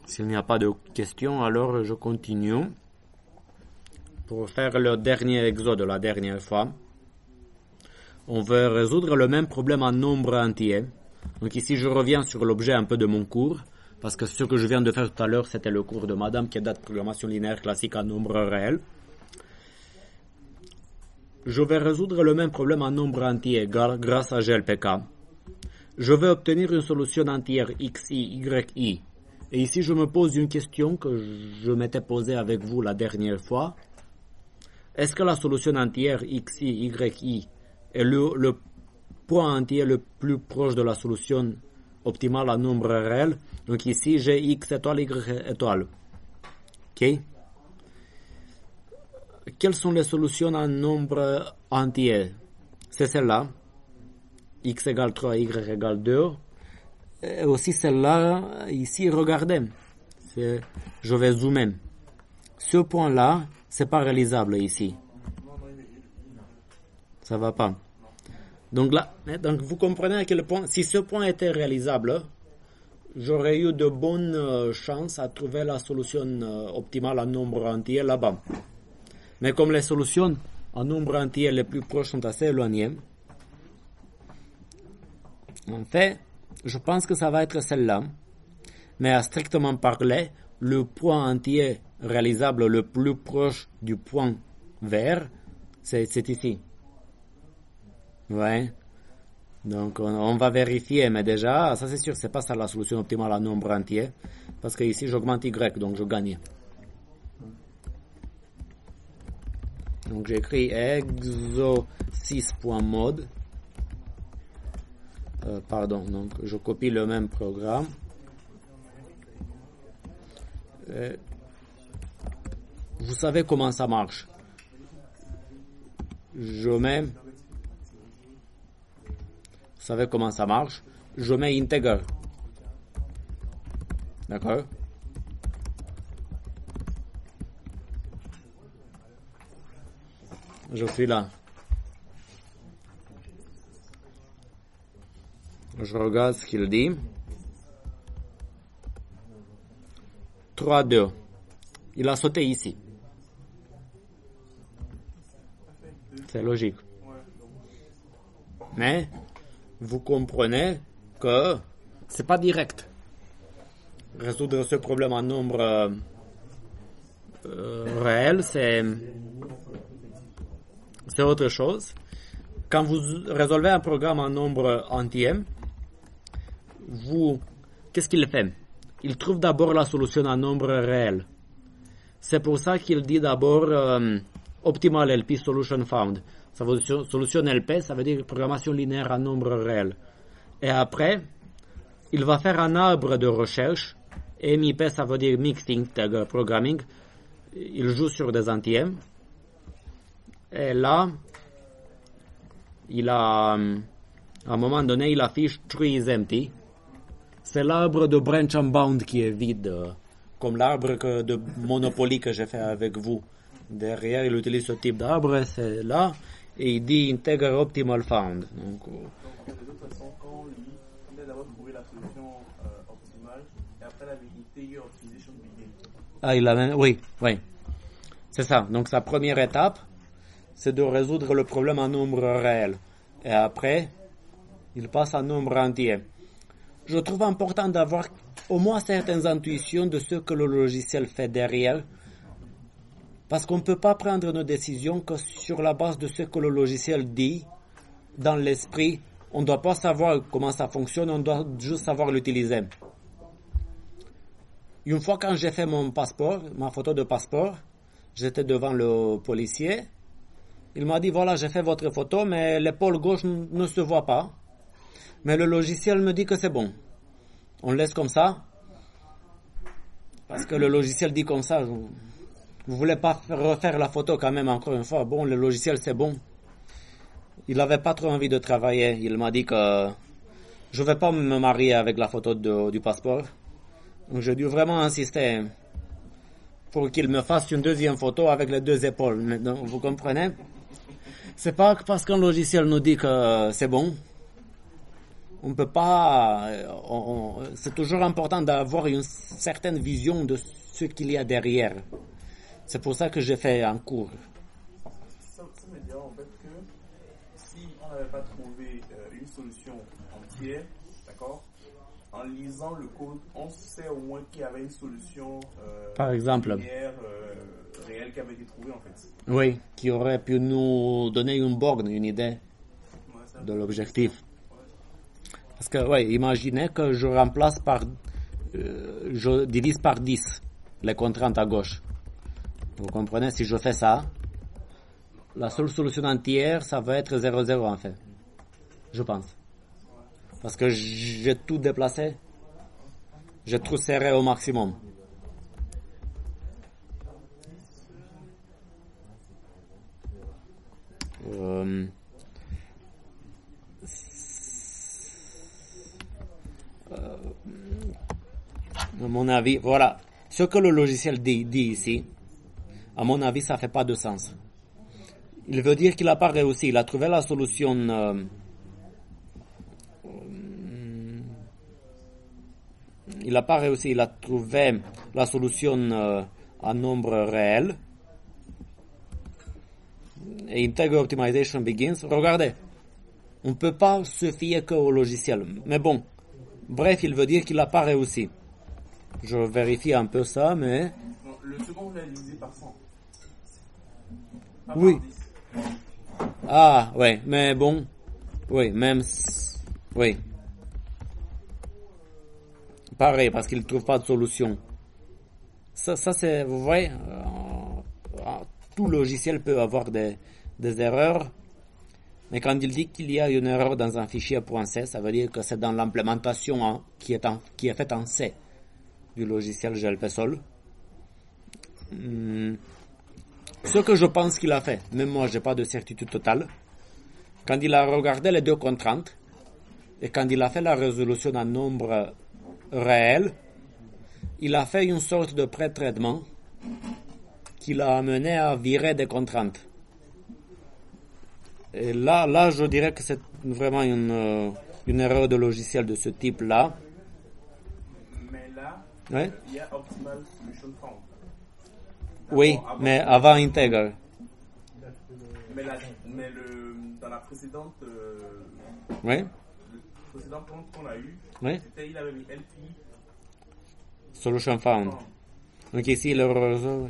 S'il n'y a pas de questions, alors je continue pour faire le dernier exode de la dernière fois. On veut résoudre le même problème en nombre entier. Donc ici, je reviens sur l'objet un peu de mon cours, parce que ce que je viens de faire tout à l'heure, c'était le cours de Madame qui date de programmation linéaire classique en nombre réel. Je vais résoudre le même problème en nombre entier grâce à GLPK. Je vais obtenir une solution entière xi, yi. Et ici, je me pose une question que je m'étais posée avec vous la dernière fois. Est-ce que la solution entière xi, yi est le point entier le plus proche de la solution optimale en nombre réel? Donc ici, j'ai x étoile, y étoile. Ok? Quelles sont les solutions en nombre entier? C'est celle-là. X égale 3, y égale 2. Et aussi celle-là, ici, regardez. Je vais zoomer. Ce point-là, c'est pas réalisable ici. Ça va pas. Donc là, vous comprenez à quel point, si ce point était réalisable, j'aurais eu de bonnes chances à trouver la solution optimale en nombre entier là-bas. Mais comme les solutions en nombre entier les plus proches sont assez éloignées, en fait, je pense que ça va être celle-là. Mais à strictement parler, le point entier réalisable le plus proche du point vert, c'est ici. Ouais. Donc on va vérifier, mais déjà, ça c'est sûr, c'est pas ça la solution optimale en nombre entier, parce que ici j'augmente y, donc je gagne. Donc j'écris exo6.mode. Pardon, donc je copie le même programme. Vous savez comment ça marche. Vous savez comment ça marche. Je mets integer. D'accord? Je suis là. Je regarde ce qu'il dit. 3, 2. Il a sauté ici. C'est logique. Mais, vous comprenez que c'est pas direct. Résoudre ce problème en nombre réel, c'est autre chose. Quand vous résolvez un programme en nombre entier, qu'est-ce qu'il fait? Il trouve d'abord la solution en nombre réel. C'est pour ça qu'il dit d'abord Optimal LP Solution Found. Ça veut dire solution LP, ça veut dire programmation linéaire en nombre réel. Et après, il va faire un arbre de recherche. MIP, ça veut dire Mixed Integer Programming. Il joue sur des entiers. Et là, à un moment donné, il affiche Tree is empty. C'est l'arbre de Branch and Bound qui est vide, comme l'arbre de Monopoly que j'ai fait avec vous. Derrière, il utilise ce type d'arbre, c'est là, et il dit Integer Optimal Found. Donc, de toute façon, quand il a d'abord trouvé la solution optimale, et après la Integer Optimization begin. Oui. C'est ça. Donc, sa première étape, c'est de résoudre le problème en nombre réel. Et après, il passe en nombre entier. Je trouve important d'avoir au moins certaines intuitions de ce que le logiciel fait derrière, parce qu'on ne peut pas prendre nos décisions que sur la base de ce que le logiciel dit dans l'esprit. On ne doit pas savoir comment ça fonctionne, on doit juste savoir l'utiliser. Une fois quand j'ai fait mon passeport, ma photo de passeport, j'étais devant le policier. Il m'a dit, voilà, j'ai fait votre photo, mais l'épaule gauche ne se voit pas. Mais le logiciel me dit que c'est bon. On le laisse comme ça. Parce que le logiciel dit comme ça. Vous voulez pas refaire la photo quand même encore une fois. Bon, le logiciel c'est bon. Il avait pas trop envie de travailler. Il m'a dit que je vais pas me marier avec la photo du passeport. Donc j'ai dû vraiment insister pour qu'il me fasse une deuxième photo avec les deux épaules. Maintenant, vous comprenez? C'est pas parce qu'un logiciel nous dit que c'est bon. On peut pas. C'est toujours important d'avoir une certaine vision de ce qu'il y a derrière. C'est pour ça que j'ai fait un cours. Ça veut dire en fait que si on n'avait pas trouvé une solution entière, d'accord, en lisant le code, on sait au moins qu'il y avait une solution par exemple, réelle qui avait été trouvée en fait. Oui, qui aurait pu nous donner une borne, une idée de l'objectif. Parce que, imaginez que je remplace je divise par 10 les contraintes à gauche. Vous comprenez, si je fais ça, la seule solution entière, ça va être 0,0 en fait. Je pense. Parce que j'ai tout déplacé. J'ai tout serré au maximum. À mon avis, voilà. Ce que le logiciel dit ici, à mon avis, ça fait pas de sens. Il veut dire qu'il n'a pas réussi. Il a trouvé la solution. Il n'a pas réussi. Il a trouvé la solution à nombre réel. Et Integer Optimization begins. Regardez, on ne peut pas se fier qu'au logiciel. Mais bon, bref, il veut dire qu'il n'a pas réussi. Je vérifie un peu ça, mais... Non, le second, vous l'avez divisé par 100. Pas Oui. Par 10. Ah, ouais, mais bon. Oui, même... Oui. Pareil, parce qu'il ne trouve pas de solution. Ça c'est... Vous voyez, tout logiciel peut avoir des erreurs. Mais quand il dit qu'il y a une erreur dans un fichier .c, ça veut dire que c'est dans l'implémentation qui est faite en C du logiciel GLP-Sol. Ce que je pense qu'il a fait, même moi j'ai pas de certitude totale, quand il a regardé les deux contraintes et quand il a fait la résolution en nombre réel, il a fait une sorte de pré-traitement qui l'a amené à virer des contraintes. Et là je dirais que c'est vraiment une erreur de logiciel de ce type-là. Mais là, Ouais. il y a Optimal Solution Found. Oui, mais avant Integer. Dans la précédente, Oui, le précédent prompt qu'on a eu, oui. il avait mis LP. Solution found. Donc ici, le réseau.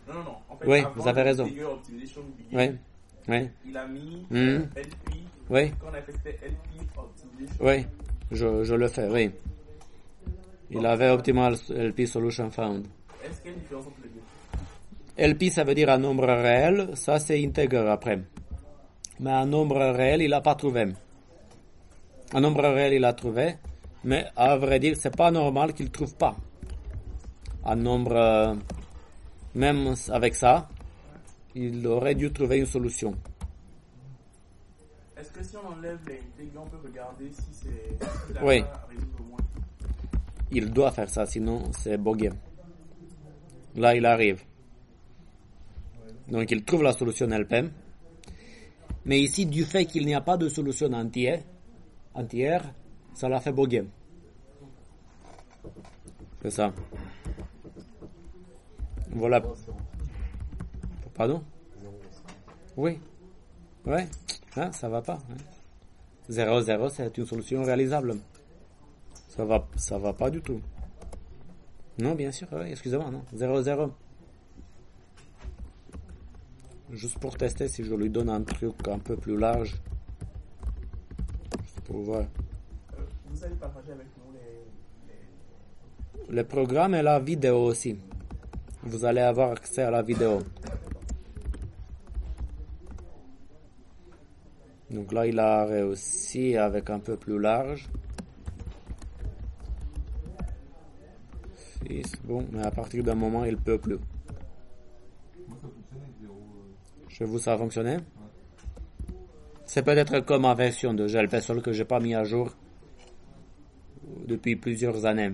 Non. En fait, Oui, avant vous avez raison. Integer Optimization Begin, Oui, oui, il a mis LP. oui, Quand on a fait, c'était LP Optimization. oui. Je le fais, oui. Il avait Optimal LP Solution Found. Est-ce qu'il y a une différence entre les deux? LP, ça veut dire un nombre réel. Ça, c'est Integer après. Mais un nombre réel, il n'a pas trouvé. Un nombre réel, il a trouvé. Mais à vrai dire, c'est pas normal qu'il ne trouve pas. Un nombre, même avec ça, il aurait dû trouver une solution. Est-ce que si on enlève les intégrants, on peut regarder si c'est... Oui. Résoudre au moins. Il doit faire ça, sinon c'est bugué. Là, il arrive. Donc, il trouve la solution LP. Mais ici, du fait qu'il n'y a pas de solution entière, ça l'a fait buguer. C'est ça. Voilà. Pardon? Oui. Ouais. Hein, ça va pas. 0,0, c'est une solution réalisable. Ça va pas du tout. Non, bien sûr, ouais, excusez-moi, non. 0,0. Juste pour tester si je lui donne un truc un peu plus large. Juste pour voir. Vous allez partager avec nous Le programme et la vidéo aussi. Vous allez avoir accès à la vidéo. Donc là, il a réussi avec un peu plus large. 6, bon, mais à partir d'un moment, il peut plus. Moi, ça fonctionne avec 0. Chez vous, ça a fonctionné? C'est peut-être comme ma version de GelFSol que j'ai pas mis à jour depuis plusieurs années.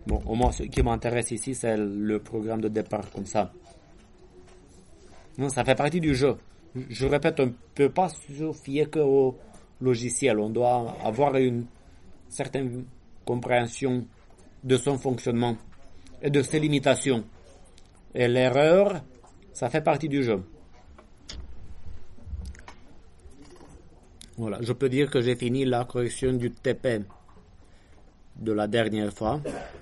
Bon, au moins, ce qui m'intéresse ici, c'est le programme de départ, comme ça. Non, ça fait partie du jeu. Je répète, on ne peut pas se fier qu'au logiciel. On doit avoir une certaine compréhension de son fonctionnement et de ses limitations. Et l'erreur, ça fait partie du jeu. Voilà, je peux dire que j'ai fini la correction du TP de la dernière fois.